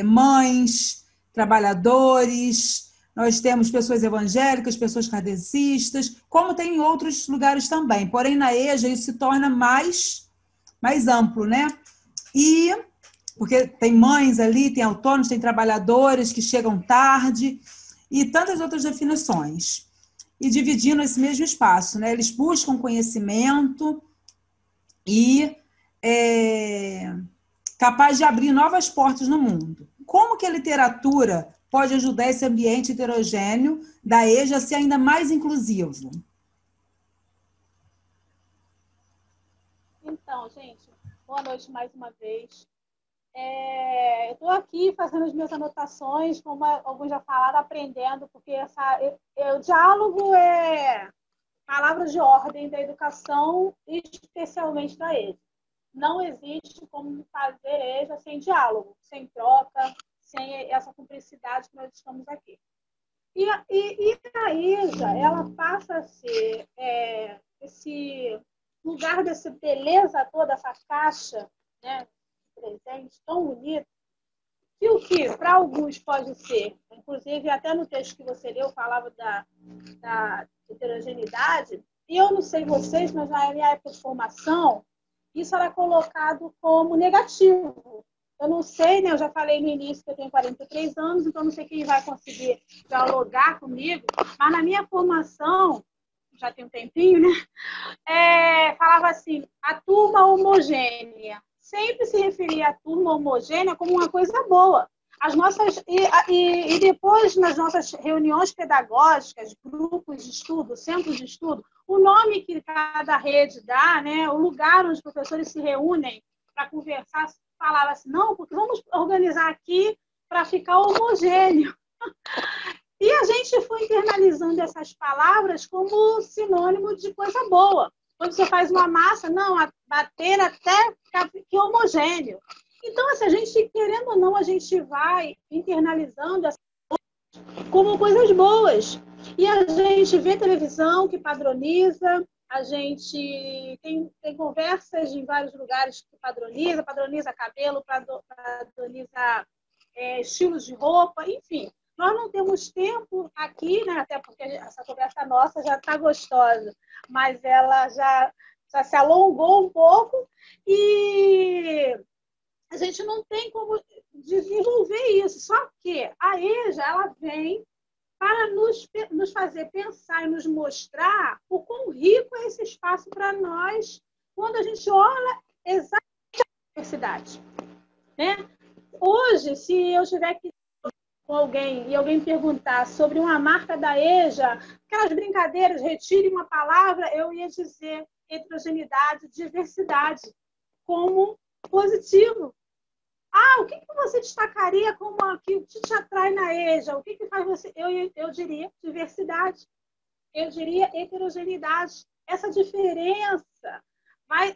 mães, trabalhadores, nós temos pessoas evangélicas, pessoas kardecistas, como tem em outros lugares também. Porém, na EJA isso se torna mais amplo, né? Porque tem mães ali, tem autônomos, tem trabalhadores que chegam tarde e tantas outras definições. E dividindo esse mesmo espaço, né? Eles buscam conhecimento e capaz de abrir novas portas no mundo. Como que a literatura pode ajudar esse ambiente heterogêneo da EJA a ser ainda mais inclusivo? Então, gente, boa noite mais uma vez. Eu estou aqui fazendo as minhas anotações, como alguns já falaram, aprendendo, porque o diálogo é palavra de ordem da educação, especialmente da EJA. Não existe como fazer EJA sem diálogo, sem troca, sem essa cumplicidade que nós estamos aqui. E a EJA, ela passa a ser esse lugar dessa beleza toda, essa caixa, né, presente tão bonito, que o que para alguns pode ser, inclusive até no texto que você leu falava da heterogeneidade, e eu não sei vocês, mas na minha época de formação, isso era colocado como negativo. Eu não sei, né? Eu já falei no início que eu tenho 43 anos, então não sei quem vai conseguir dialogar comigo, mas na minha formação, já tem um tempinho, né? Falava assim, a turma homogênea. Sempre se referia à turma homogênea como uma coisa boa. As nossas, e depois, nas nossas reuniões pedagógicas, grupos de estudo, centros de estudo, o nome que cada rede dá, né? O lugar onde os professores se reúnem para conversar, falava assim, não, porque vamos organizar aqui para ficar homogêneo. E a gente foi internalizando essas palavras como sinônimo de coisa boa. Quando você faz uma massa, não, bater até ficar homogêneo. Então, assim, a gente, querendo ou não, a gente vai internalizando essas coisas como coisas boas. E a gente vê televisão que padroniza, a gente tem conversas em vários lugares que padroniza cabelo, padroniza estilos de roupa, enfim. Nós não temos tempo aqui, né? Até porque essa conversa nossa já está gostosa, mas ela já se alongou um pouco e a gente não tem como desenvolver isso. Só que a EJA ela vem para nos fazer pensar e nos mostrar o quão rico é esse espaço para nós quando a gente olha exatamente a diversidade. Né? Hoje, se eu tiver que com alguém e alguém perguntar sobre uma marca da EJA, aquelas brincadeiras, retire uma palavra, eu ia dizer heterogeneidade, diversidade, como positivo. O que você destacaria como que te atrai na EJA? O que faz você? Eu diria diversidade. Eu diria heterogeneidade. Essa diferença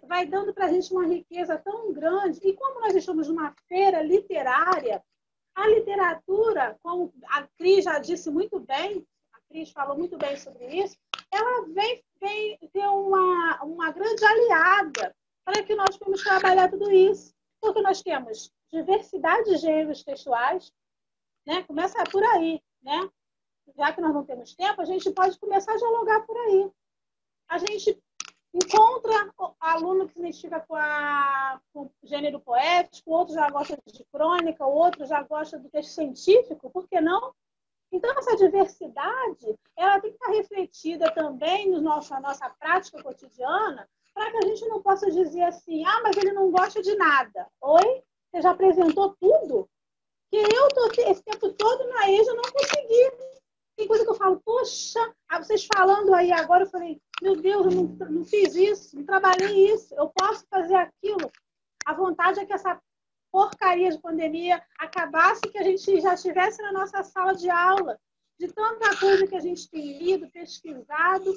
vai dando para a gente uma riqueza tão grande. E como nós estamos numa feira literária, a literatura, como a Cris já disse muito bem, a Cris falou muito bem sobre isso, ela vem ter uma grande aliada para que nós podemos trabalhar tudo isso. Porque nós temos diversidade de gêneros textuais, né? Começa por aí, né? Já que nós não temos tempo, a gente pode começar a dialogar por aí. A gente encontra aluno que se identifica com o gênero poético, outro já gosta de crônica, outro já gosta do texto científico, por que não? Então, essa diversidade ela tem que estar refletida também na nossa prática cotidiana, para que a gente não possa dizer assim, mas ele não gosta de nada. Oi? Você já apresentou tudo? Que eu estou esse tempo todo na EJA, eu não consegui. Tem coisa que eu falo, poxa, vocês falando aí agora, eu falei, meu Deus, eu não fiz isso, não trabalhei isso, eu posso fazer aquilo. A vontade é que essa porcaria de pandemia acabasse, que a gente já estivesse na nossa sala de aula, de tanta coisa que a gente tem lido, pesquisado,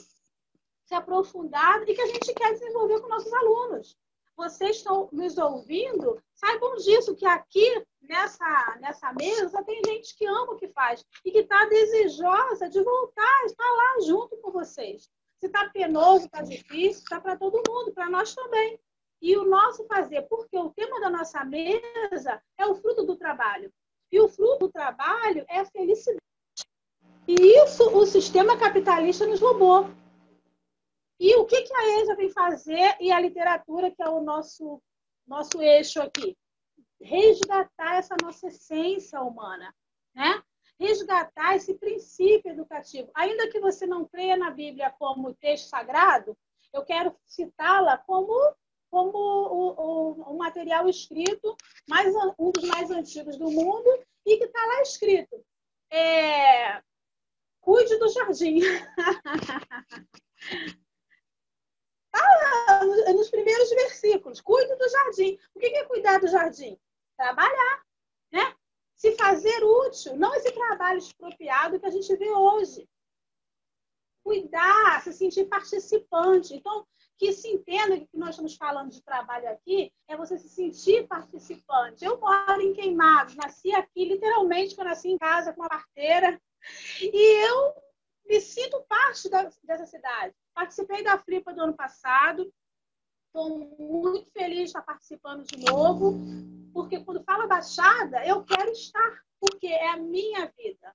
se aprofundado e que a gente quer desenvolver com nossos alunos. Vocês estão nos ouvindo, saibam disso, que aqui nessa mesa tem gente que ama o que faz e que está desejosa de voltar, estar lá junto com vocês. Se está penoso, está difícil, está para todo mundo, para nós também. E o nosso fazer, porque o tema da nossa mesa é o fruto do trabalho. E o fruto do trabalho é a felicidade. E isso o sistema capitalista nos roubou. E o que a EJA vem fazer e a literatura, que é o nosso eixo aqui? Resgatar essa nossa essência humana, né? Resgatar esse princípio educativo. Ainda que você não creia na Bíblia como texto sagrado, eu quero citá-la como o material escrito, um dos mais antigos do mundo, e que está lá escrito. Cuide do jardim. Nos primeiros versículos, cuide do jardim. O que é cuidar do jardim? Trabalhar, né? Se fazer útil, não esse trabalho expropriado que a gente vê hoje. Cuidar, se sentir participante. Então, que se entenda que nós estamos falando de trabalho aqui, é você se sentir participante. Eu moro em Queimados, nasci aqui, literalmente, eu nasci em casa com uma parteira, e eu me sinto parte dessa cidade. Participei da Flipa do ano passado, estou muito feliz de estar participando de novo, porque quando fala Baixada, eu quero estar, porque é a minha vida.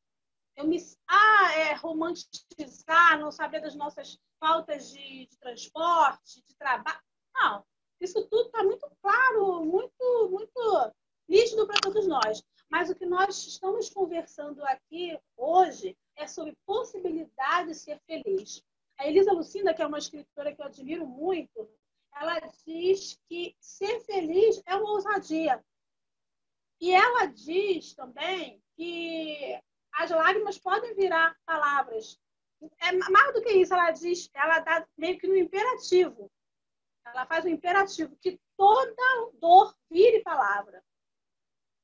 Romantizar, não saber das nossas faltas de transporte, de trabalho. Não, isso tudo está muito claro, muito, muito nítido nítido para todos nós. Mas o que nós estamos conversando aqui hoje é sobre possibilidade de ser feliz. A Elisa Lucinda, que é uma escritora que eu admiro muito, ela diz que ser feliz é uma ousadia. E ela diz também que as lágrimas podem virar palavras. É mais do que isso, ela diz, ela dá meio que no imperativo. Ela faz um imperativo, que toda dor vire palavra.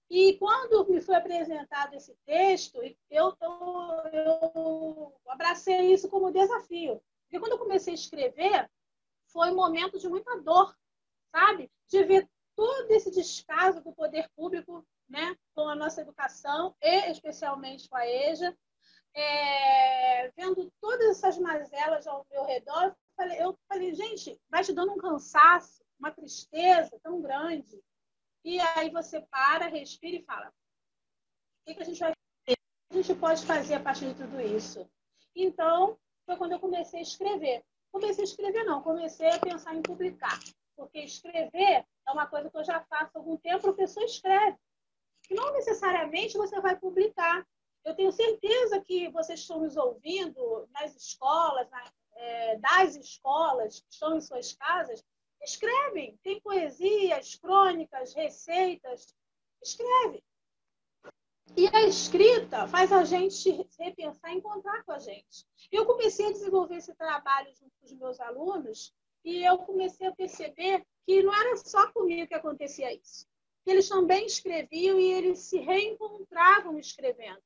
E quando me foi apresentado esse texto, eu abracei isso como desafio. Porque quando eu comecei a escrever, foi um momento de muita dor, sabe? De ver todo esse descaso do poder público, né, com a nossa educação, e especialmente com a EJA, vendo todas essas mazelas ao meu redor, eu falei, gente, vai te dando um cansaço, uma tristeza tão grande. E aí você para, respira e fala, o que a gente vai fazer? O que a gente pode fazer a partir de tudo isso? Então, foi quando eu comecei a escrever. Comecei a escrever, não. Comecei a pensar em publicar. Porque escrever é uma coisa que eu já faço há algum tempo, a pessoa escreve. E não necessariamente você vai publicar. Eu tenho certeza que vocês estão nos ouvindo nas escolas, das escolas que estão em suas casas, escrevem. Tem poesias, crônicas, receitas. Escreve. E a escrita faz a gente repensar e encontrar com a gente. Eu comecei a desenvolver esse trabalho junto com os meus alunos e eu comecei a perceber que não era só comigo que acontecia isso. Que eles também escreviam e eles se reencontravam escrevendo.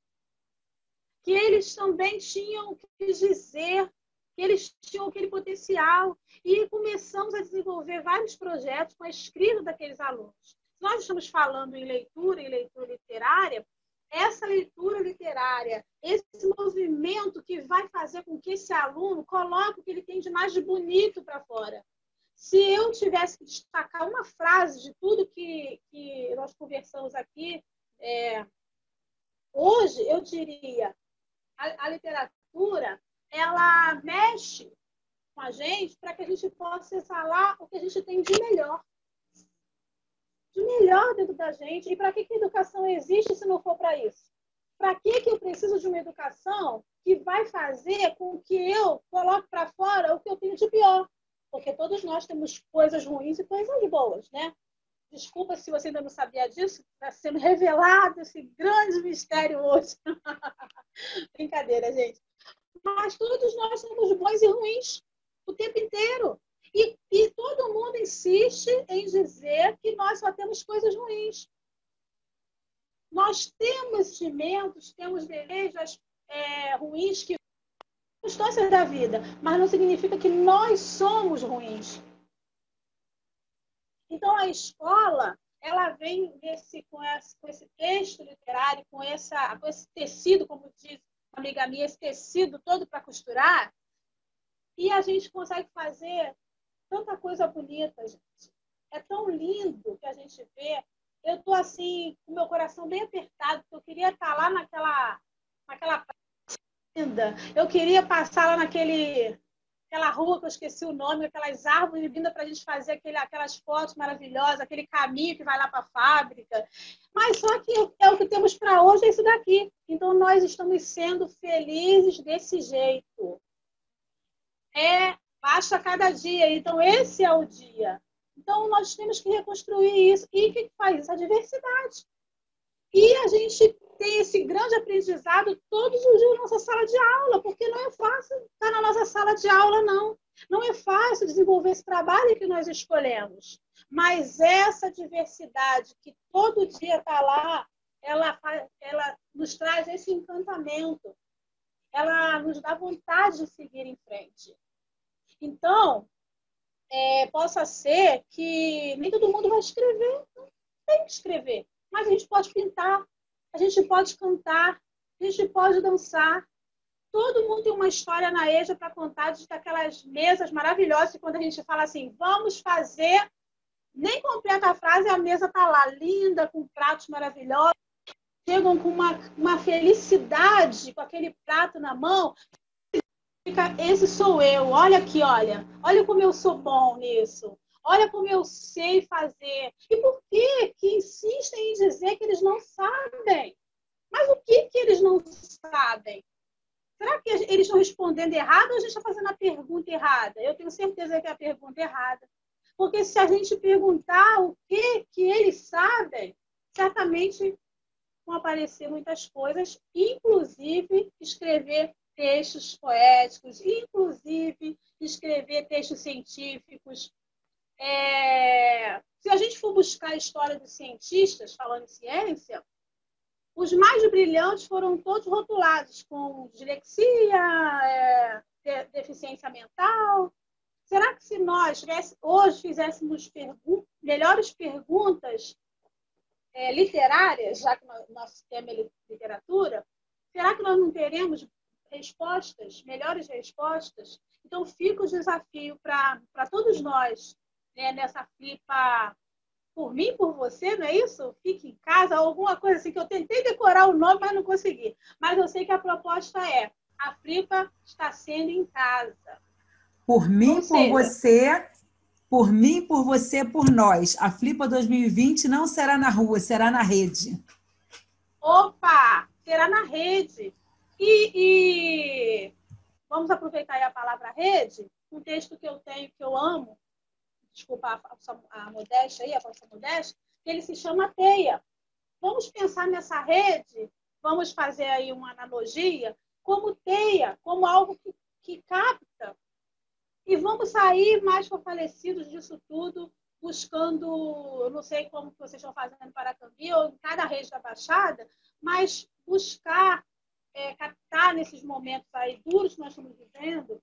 Que eles também tinham o que dizer, que eles tinham aquele potencial. E começamos a desenvolver vários projetos com a escrita daqueles alunos. Nós estamos falando em leitura literária, essa leitura literária, esse movimento que vai fazer com que esse aluno coloque o que ele tem de mais de bonito para fora. Se eu tivesse que destacar uma frase de tudo que nós conversamos aqui, hoje eu diria, a literatura, ela mexe com a gente para que a gente possa exalar o que a gente tem de melhor. De melhor dentro da gente. E para que a educação existe se não for para isso? Para que eu preciso de uma educação que vai fazer com que eu coloque para fora o que eu tenho de pior? Porque todos nós temos coisas ruins e coisas boas, né? Desculpa se você ainda não sabia disso, está sendo revelado esse grande mistério hoje. Brincadeira, gente. Mas todos nós temos bons e ruins o tempo inteiro. E todo mundo insiste em dizer que nós só temos coisas ruins. Nós temos sentimentos, temos desejos ruins que são circunstâncias da vida, mas não significa que nós somos ruins. Então, a escola, ela vem com esse texto literário, com esse tecido, como diz uma amiga minha, esse tecido todo para costurar, e a gente consegue fazer tanta coisa bonita, gente. É tão lindo que a gente vê. Eu estou assim, com o meu coração bem apertado, porque eu queria estar lá naquela praça linda. Eu queria passar lá naquela rua que eu esqueci o nome, aquelas árvores lindas para a gente fazer aquelas fotos maravilhosas, aquele caminho que vai lá para a fábrica. Mas só que é o que temos para hoje, é isso daqui. Então, nós estamos sendo felizes desse jeito. Basta cada dia. Então, esse é o dia. Então, nós temos que reconstruir isso. E o que faz isso? A diversidade. E a gente tem esse grande aprendizado todos os dias na nossa sala de aula, porque não é fácil estar na nossa sala de aula, não. Não é fácil desenvolver esse trabalho que nós escolhemos. Mas essa diversidade que todo dia está lá, ela nos traz esse encantamento. Ela nos dá vontade de seguir em frente. Então, possa ser que nem todo mundo vai escrever. Não tem que escrever. Mas a gente pode pintar, a gente pode cantar, a gente pode dançar. Todo mundo tem uma história na EJA para contar daquelas mesas maravilhosas. E quando a gente fala assim, vamos fazer, nem completa a frase, a mesa está lá, linda, com pratos maravilhosos. Chegam com uma felicidade, com aquele prato na mão. Esse sou eu, olha aqui, olha como eu sou bom nisso, olha como eu sei fazer. E por que insistem em dizer que eles não sabem? Mas o que eles não sabem? Será que eles estão respondendo errado ou a gente está fazendo a pergunta errada? Eu tenho certeza que é a pergunta errada. Porque se a gente perguntar o que eles sabem, certamente vão aparecer muitas coisas, inclusive escrever textos poéticos, inclusive escrever textos científicos. Se a gente for buscar a história dos cientistas, falando em ciência, os mais brilhantes foram todos rotulados com dislexia, deficiência mental. Será que se nós hoje fizéssemos melhores perguntas literárias, já que nosso tema é literatura, será que nós não teremos respostas, melhores respostas? Então, fica o desafio para todos nós, né, nessa flipa, por mim, por você, não é isso? Fique em casa, alguma coisa assim, que eu tentei decorar o nome, mas não consegui. Mas eu sei que a proposta é: a flipa está sendo em casa. Por mim, por você, por mim, por você, por nós. A Flipa 2020 não será na rua, será na rede. Opa! Será na rede. E vamos aproveitar aí a palavra rede, um texto que eu tenho, que eu amo, desculpa a modéstia aí, a falsa modéstia, que ele se chama Teia. Vamos pensar nessa rede, vamos fazer aí uma analogia, como teia, como algo que capta. E vamos sair mais fortalecidos disso tudo, buscando, eu não sei como vocês estão fazendo para Paracambi, ou em cada rede da Baixada, mas buscar captar nesses momentos aí duros que nós estamos vivendo,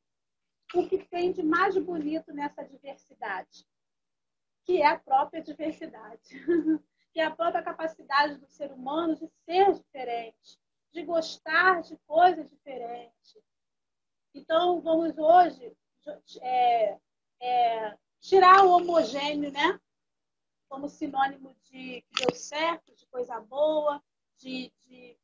o que tem de mais bonito nessa diversidade, que é a própria diversidade, que é a própria capacidade do ser humano de ser diferente, de gostar de coisas diferentes. Então, vamos hoje tirar o homogêneo, né, como sinônimo de que deu certo, de coisa boa, de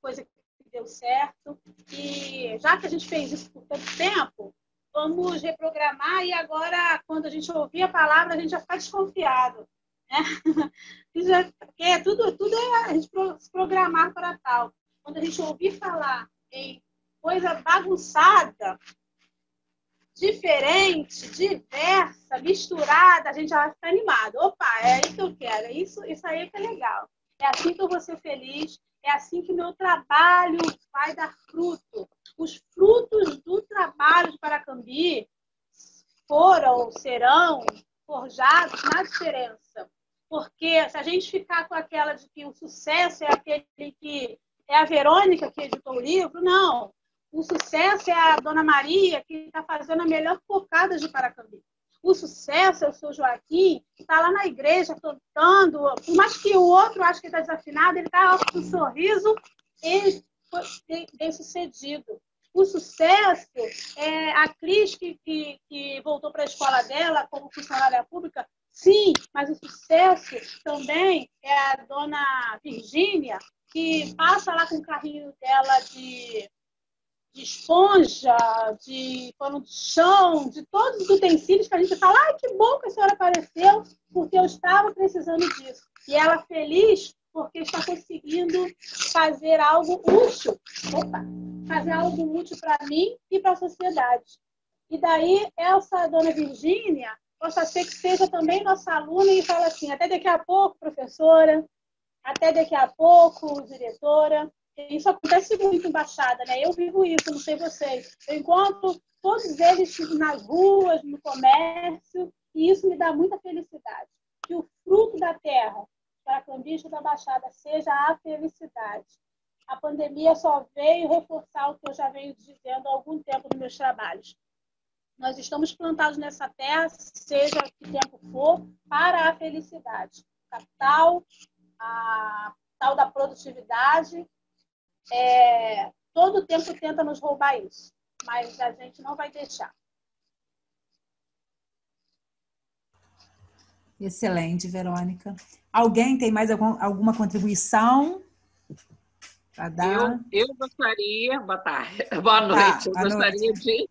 coisa que deu certo. E já que a gente fez isso por tanto tempo, vamos reprogramar e agora, quando a gente ouvir a palavra, a gente já fica desconfiado, né? Porque tudo é a gente se programar para tal. Quando a gente ouvir falar em coisa bagunçada, diferente, diversa, misturada, a gente já vai ficar animado. Opa, é isso que eu quero, isso aí que é legal. É assim que eu vou ser feliz, é assim que o meu trabalho vai dar fruto. Os frutos do trabalho de Paracambi serão forjados na diferença. Porque se a gente ficar com aquela de que o sucesso é aquele que é a Verônica que editou o livro, não. O sucesso é a Dona Maria, que está fazendo a melhor cocada de Paracambi. O sucesso é o seu Joaquim, que está lá na igreja cantando. Por mais que o outro ache que está desafinado, ele está com um sorriso bem-sucedido. O sucesso é a Cris, que voltou para a escola dela como funcionária pública. Sim, mas o sucesso também é a Dona Virgínia, que passa lá com o carrinho dela de esponja, de pano de chão, de todos os utensílios que a gente fala: ai, que bom que a senhora apareceu, porque eu estava precisando disso. E ela feliz porque está conseguindo fazer algo útil. Fazer algo útil para mim e para a sociedade. E daí, essa Dona Virgínia, possa ser que seja também nossa aluna e fala assim: até daqui a pouco, professora, até daqui a pouco, diretora. Isso acontece muito em Baixada, né? Eu vivo isso, não sei vocês. Eu encontro todos eles nas ruas, no comércio, e isso me dá muita felicidade. Que o fruto da terra, para cambista da Baixada, seja a felicidade. A pandemia só veio reforçar o que eu já venho dizendo há algum tempo nos meus trabalhos. Nós estamos plantados nessa terra, seja que tempo for, para a felicidade. A tal da produtividade, todo tempo tenta nos roubar isso, mas a gente não vai deixar. Excelente, Verônica. Alguém tem mais alguma contribuição para dar? Eu gostaria, boa tarde, boa noite, eu gostaria de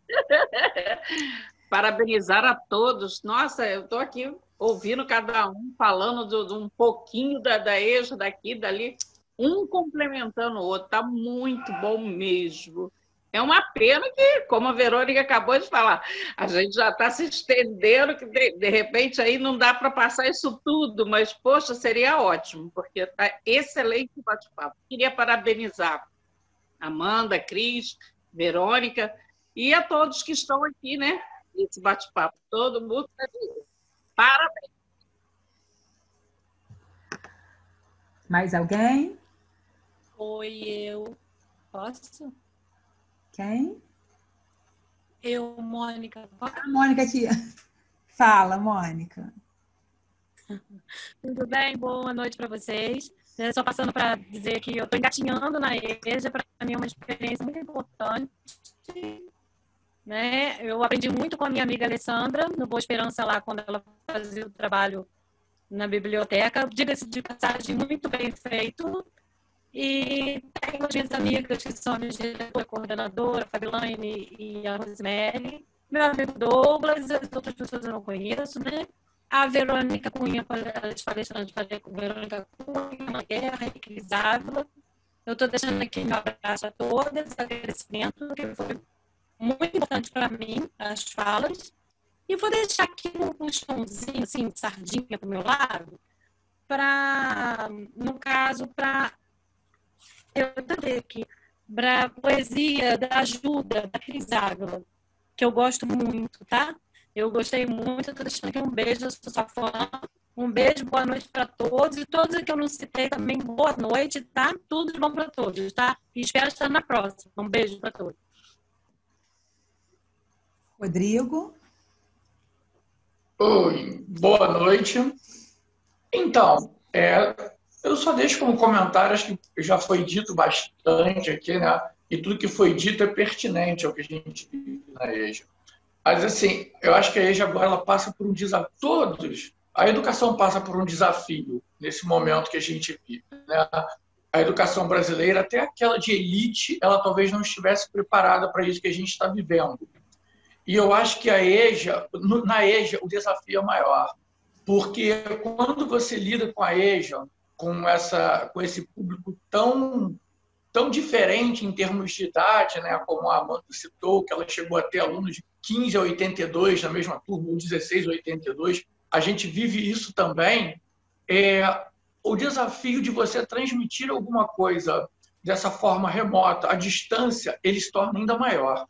parabenizar a todos. Nossa, eu estou aqui ouvindo cada um, falando de um pouquinho da EJA, daqui, dali, um complementando o outro. Está muito bom mesmo. É uma pena que, como a Verônica acabou de falar, a gente já está se estendendo, que de repente aí não dá para passar isso tudo, mas, poxa, seria ótimo, porque está excelente o bate-papo. Queria parabenizar Amanda, Cris, Verônica e a todos que estão aqui, né, nesse bate-papo. Todo mundo está de parabéns. Mais alguém? Oi, eu. Posso? Quem? Eu, Mônica. A Mônica aqui. Fala, Mônica. Tudo bem? Boa noite para vocês. Só passando para dizer que eu estou engatinhando na EJA, para mim é uma experiência muito importante. Né? Eu aprendi muito com a minha amiga Alessandra, no Boa Esperança, lá, quando ela fazia o trabalho na biblioteca. Diga-se de passagem, muito bem feito. E tenho as minhas amigas que são a minha diretora, coordenadora, a Fabilaine e a Rosemary, meu amigo Douglas, as outras pessoas eu não conheço, né? A Verônica Cunha, as palestrantes, falei com a Verônica Cunha, na Guerra, e Cris Ávila. Eu estou deixando aqui meu abraço a todas, agradecimento, que foi muito importante para mim, as falas. E vou deixar aqui um puxãozinho, assim, de sardinha para o meu lado, para, no caso, para eu também aqui, para a poesia da Ajuda, da Cris Ávila, que eu gosto muito, tá? Eu gostei muito, estou deixando aqui um beijo, eu sou sua fã. Um beijo, boa noite para todos. E todos que eu não citei também, boa noite, tá? Tudo de bom para todos, tá? E espero estar na próxima. Um beijo para todos. Rodrigo? Oi, boa noite. Então, eu só deixo como comentário, acho que já foi dito bastante aqui, né? E tudo que foi dito é pertinente ao que a gente vive na EJA. Mas, assim, eu acho que a EJA agora ela passa por um desafio. Todos, a educação passa por um desafio nesse momento que a gente vive, né? A educação brasileira, até aquela de elite, ela talvez não estivesse preparada para isso que a gente está vivendo. E eu acho que na EJA, o desafio é maior. Porque quando você lida com a EJA, com esse público tão diferente em termos de idade, né? Como a Amanda citou, que ela chegou a ter alunos de 15 a 82 na mesma turma, ou 16 a 82, a gente vive isso também. O desafio de você transmitir alguma coisa dessa forma remota, à distância, ele se torna ainda maior,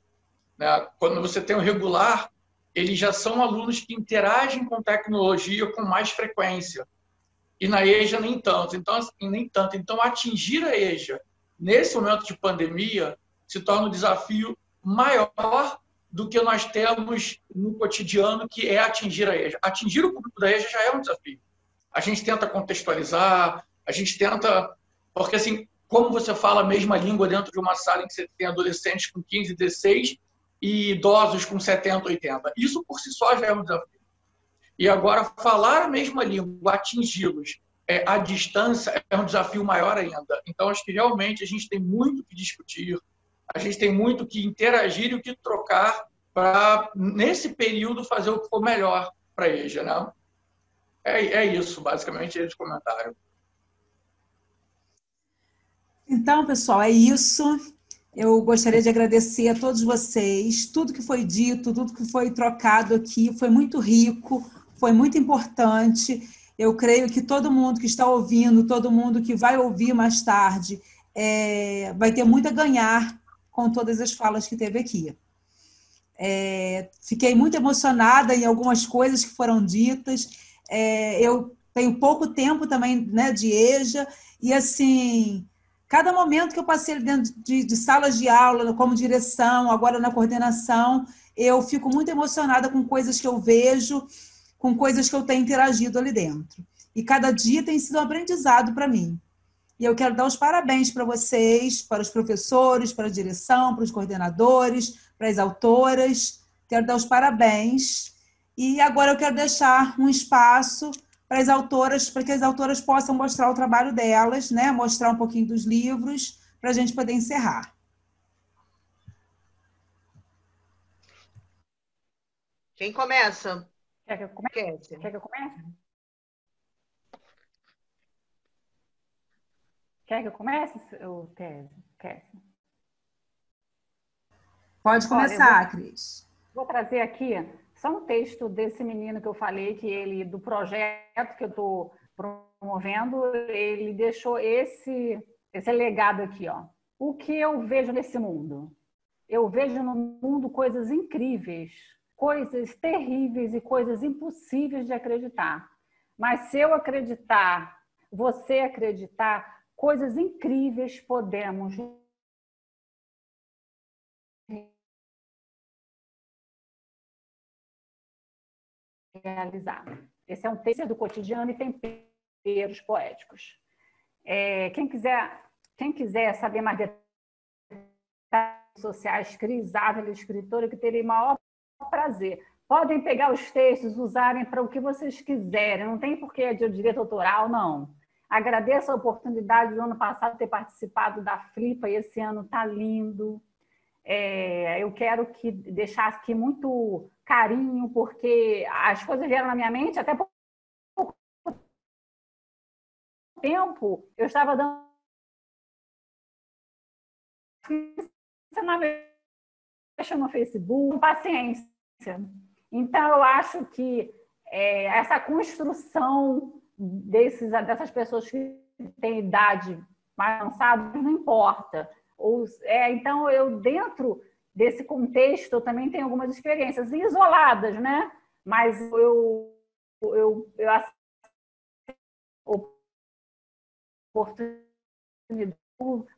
né? Quando você tem o regular, eles já são alunos que interagem com tecnologia com mais frequência. E na EJA, nem tanto. Então, atingir a EJA nesse momento de pandemia se torna um desafio maior do que nós temos no cotidiano, que é atingir a EJA. Atingir o público da EJA já é um desafio. A gente tenta contextualizar, a gente tenta... Porque, assim, como você fala a mesma língua dentro de uma sala em que você tem adolescentes com 15, 16 e idosos com 70, 80? Isso, por si só, já é um desafio. E agora, falar a mesma língua, atingi-los à distância, é um desafio maior ainda. Então, acho que realmente a gente tem muito que discutir, a gente tem muito que interagir e o que trocar para, nesse período, fazer o que for melhor para a EJA, né? É isso, basicamente, esse comentário. Então, pessoal, é isso. Eu gostaria de agradecer a todos vocês. Tudo que foi dito, tudo que foi trocado aqui foi muito rico, foi muito importante. Eu creio que todo mundo que está ouvindo, todo mundo que vai ouvir mais tarde, vai ter muito a ganhar com todas as falas que teve aqui. Fiquei muito emocionada em algumas coisas que foram ditas. Eu tenho pouco tempo também, né, de EJA, e assim, cada momento que eu passei dentro de salas de aula, como direção, agora na coordenação, eu fico muito emocionada com coisas que eu vejo, com coisas que eu tenho interagido ali dentro. E cada dia tem sido um aprendizado para mim. E eu quero dar os parabéns para vocês, para os professores, para a direção, para os coordenadores, para as autoras. Quero dar os parabéns. E agora eu quero deixar um espaço para as autoras, para que as autoras possam mostrar o trabalho delas, né? Mostrar um pouquinho dos livros, para a gente poder encerrar. Quem começa? Quer que eu comece? Kézia. Quer que eu comece? Quer que eu comece, Kézia? Pode começar, Cris. Vou trazer aqui só um texto desse menino que eu falei, que ele, do projeto que eu estou promovendo, ele deixou esse legado aqui, ó. O que eu vejo nesse mundo? Eu vejo no mundo coisas incríveis, coisas terríveis e coisas impossíveis de acreditar. Mas se eu acreditar, você acreditar, coisas incríveis podemos realizar. Esse é um texto do cotidiano e temperos poéticos. Quem quiser saber mais detalhes sociais, Cris Ávila, escritora, que terei maior prazer. Podem pegar os textos, usarem para o que vocês quiserem, não tem porquê de direito autoral, não. Agradeço a oportunidade do ano passado de ter participado da Flipa, e esse ano está lindo. Eu quero deixar aqui muito carinho, porque as coisas vieram na minha mente até pouco tempo. Eu estava dando no Facebook, com paciência. Então, eu acho que essa construção dessas pessoas que têm idade mais avançada não importa. Então, eu, dentro desse contexto, eu também tenho algumas experiências isoladas, né? Mas o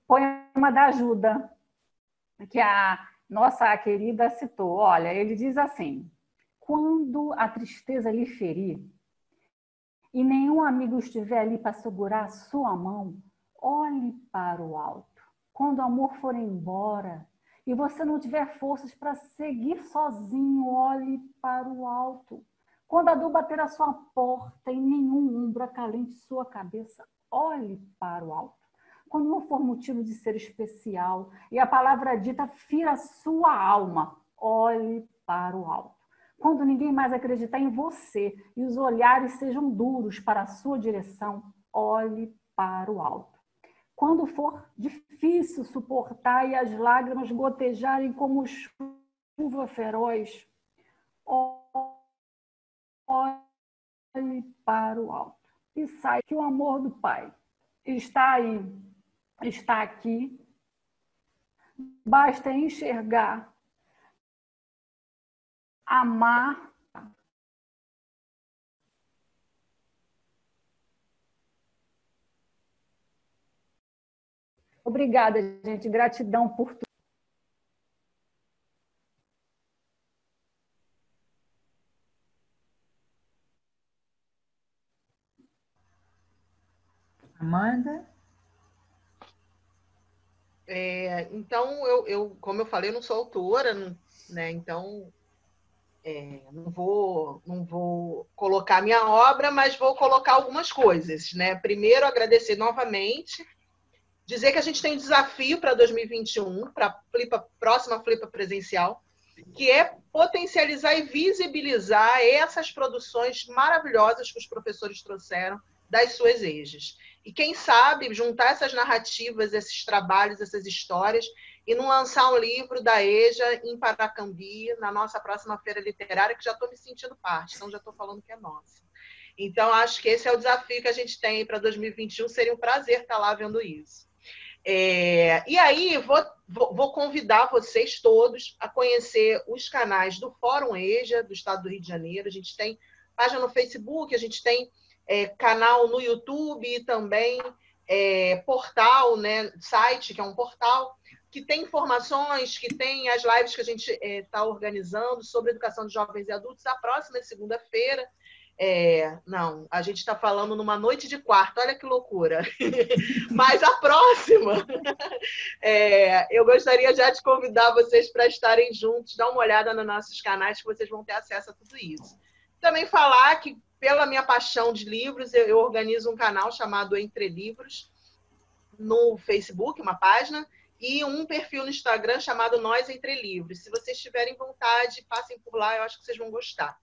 poema da ajuda, que a nossa querida citou. Olha, ele diz assim: quando a tristeza lhe ferir e nenhum amigo estiver ali para segurar a sua mão, olhe para o alto. Quando o amor for embora e você não tiver forças para seguir sozinho, olhe para o alto. Quando a dor bater a sua porta e nenhum ombro acalente sua cabeça, olhe para o alto. Quando não for motivo de ser especial e a palavra dita fira a sua alma, olhe para o alto. Quando ninguém mais acreditar em você e os olhares sejam duros para a sua direção, olhe para o alto. Quando for difícil suportar e as lágrimas gotejarem como chuva feroz, olhe para o alto. E saiba que o amor do Pai está aí, está aqui. Basta enxergar, amar. Obrigada, gente. Gratidão por tudo. Amanda? Então, como eu falei, eu não sou autora, né? Então, não vou colocar minha obra, mas vou colocar algumas coisas, né? Primeiro, agradecer novamente, dizer que a gente tem um desafio para 2021, para a próxima Flipa presencial, que é potencializar e visibilizar essas produções maravilhosas que os professores trouxeram das suas EJAs. E quem sabe juntar essas narrativas, esses trabalhos, essas histórias, e não lançar um livro da EJA em Paracambi, na nossa próxima feira literária, que já estou me sentindo parte, então já estou falando que é nossa. Então, acho que esse é o desafio que a gente tem para 2021, seria um prazer estar lá vendo isso. E aí, vou convidar vocês todos a conhecer os canais do Fórum EJA, do Estado do Rio de Janeiro. A gente tem página no Facebook, a gente tem canal no YouTube e também portal, né, site, que é um portal, que tem informações, que tem as lives que a gente está organizando sobre educação de jovens e adultos. A próxima é segunda-feira. Não, a gente está falando numa noite de quarta, olha que loucura. Mas a próxima, eu gostaria já de convidar vocês para estarem juntos, dar uma olhada nos nossos canais, que vocês vão ter acesso a tudo isso. Também falar que, pela minha paixão de livros, eu organizo um canal chamado Entre Livros, no Facebook, uma página, e um perfil no Instagram chamado Nós Entre Livros. Se vocês tiverem vontade, passem por lá, eu acho que vocês vão gostar.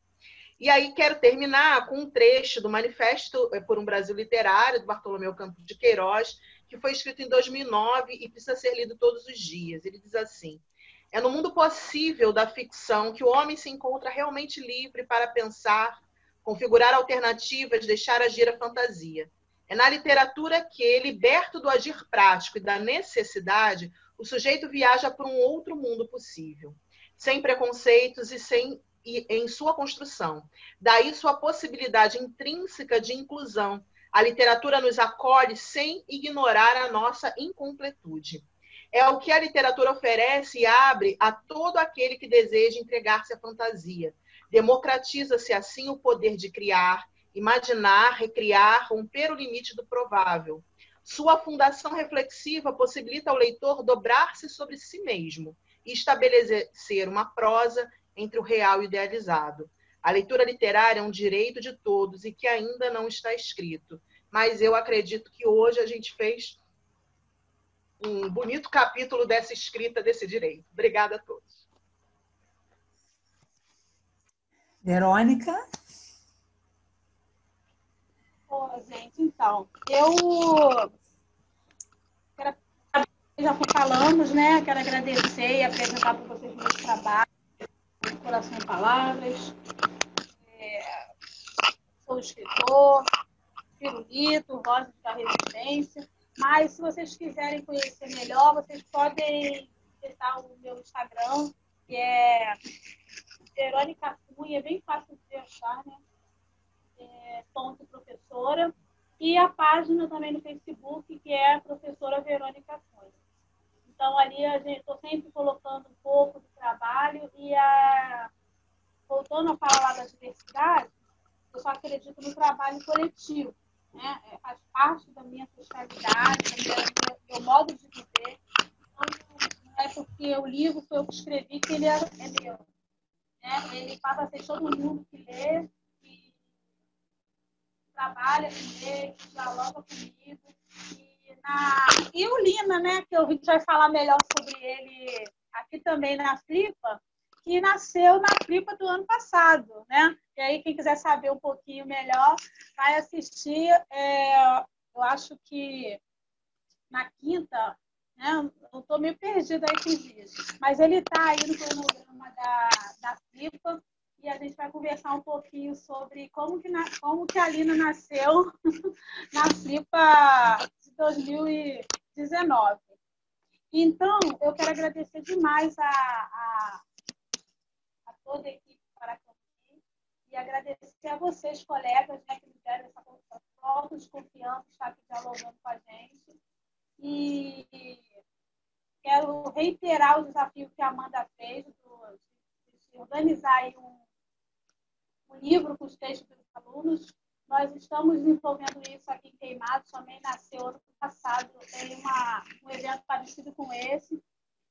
E aí quero terminar com um trecho do Manifesto por um Brasil Literário, do Bartolomeu Campos de Queiroz, que foi escrito em 2009 e precisa ser lido todos os dias. Ele diz assim: é no mundo possível da ficção que o homem se encontra realmente livre para pensar, configurar alternativas, deixar agir a fantasia. É na literatura que, liberto do agir prático e da necessidade, o sujeito viaja para um outro mundo possível, sem preconceitos e em sua construção. Daí sua possibilidade intrínseca de inclusão. A literatura nos acolhe sem ignorar a nossa incompletude. É o que a literatura oferece e abre a todo aquele que deseja entregar-se à fantasia. Democratiza-se assim o poder de criar, imaginar, recriar, romper o limite do provável. Sua fundação reflexiva possibilita ao leitor dobrar-se sobre si mesmo e estabelecer uma prosa entre o real e o idealizado. A leitura literária é um direito de todos e que ainda não está escrito. Mas eu acredito que hoje a gente fez um bonito capítulo dessa escrita desse direito. Obrigada a todos. Verônica? Gente, então, eu já falamos, né? Quero agradecer e apresentar para vocês o meu trabalho, Coração em Palavras. Sou escritor, Pirulito, Rosas da Resistência. Mas, se vocês quiserem conhecer melhor, vocês podem acessar o meu Instagram, que é Verônica Cunha, é bem fácil de achar, né? .professora, e a página também no Facebook, que é a professora Verônica Cunha. Então, ali eu estou sempre colocando um pouco do trabalho e, voltando a falar lá da diversidade, eu só acredito no trabalho coletivo, né? Faz parte da minha socialidade, do meu modo de viver. Então, não é porque o livro foi eu que escrevi que ele é meu. Né? Ele passa a ser todo mundo que lê, trabalha comigo, dialoga comigo. E o Lina, né, que a gente vai falar melhor sobre ele aqui também na Flipa, que nasceu na Flipa do ano passado, né? E aí, quem quiser saber um pouquinho melhor, vai assistir. Eu acho que na quinta, né? Eu estou meio perdida aí com os dias, mas ele está aí no cronograma da Flipa. E a gente vai conversar um pouquinho sobre como que a Lina nasceu na Flipa de 2019. Então, eu quero agradecer demais a toda a equipe Paracambi e agradecer a vocês, colegas, né, que me deram essa falta de confiança, estar aqui dialogando com a gente. E quero reiterar o desafio que a Amanda fez de organizar aí um livro com os textos dos alunos. Nós estamos desenvolvendo isso aqui em Queimados, também nasceu ano passado, tem um evento parecido com esse.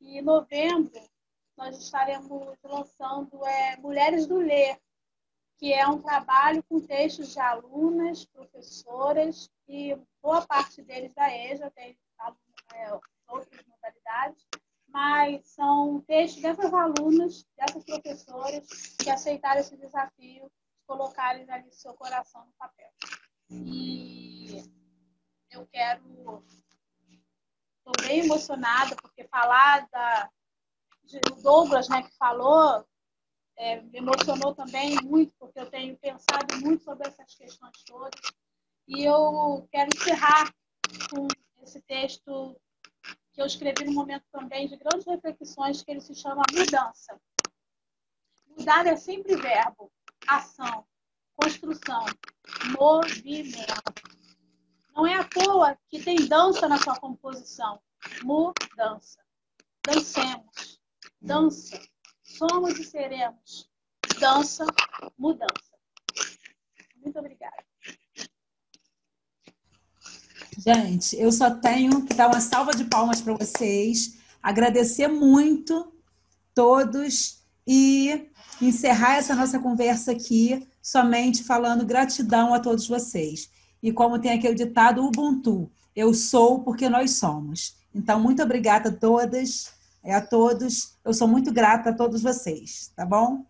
E em novembro, nós estaremos lançando Mulheres do Ler, que é um trabalho com textos de alunas, professoras, e boa parte deles da EJA, tem outras modalidades, mas são textos dessas alunas, dessas professoras, que aceitaram esse desafio de colocarem ali seu coração no papel. E eu estou bem emocionada, porque falar do Douglas, né, que falou, me emocionou também muito, porque eu tenho pensado muito sobre essas questões todas. E eu quero encerrar com esse texto que eu escrevi num momento também de grandes reflexões, que ele se chama Mudança. Mudar é sempre verbo, ação, construção, movimento. Não é à toa que tem dança na sua composição. Mudança. Dancemos. Dança. Somos e seremos. Dança, mudança. Muito obrigada. Gente, eu só tenho que dar uma salva de palmas para vocês, agradecer muito todos e encerrar essa nossa conversa aqui somente falando gratidão a todos vocês. E como tem aquele ditado Ubuntu, eu sou porque nós somos. Então, muito obrigada a todas, a todos. Eu sou muito grata a todos vocês, tá bom?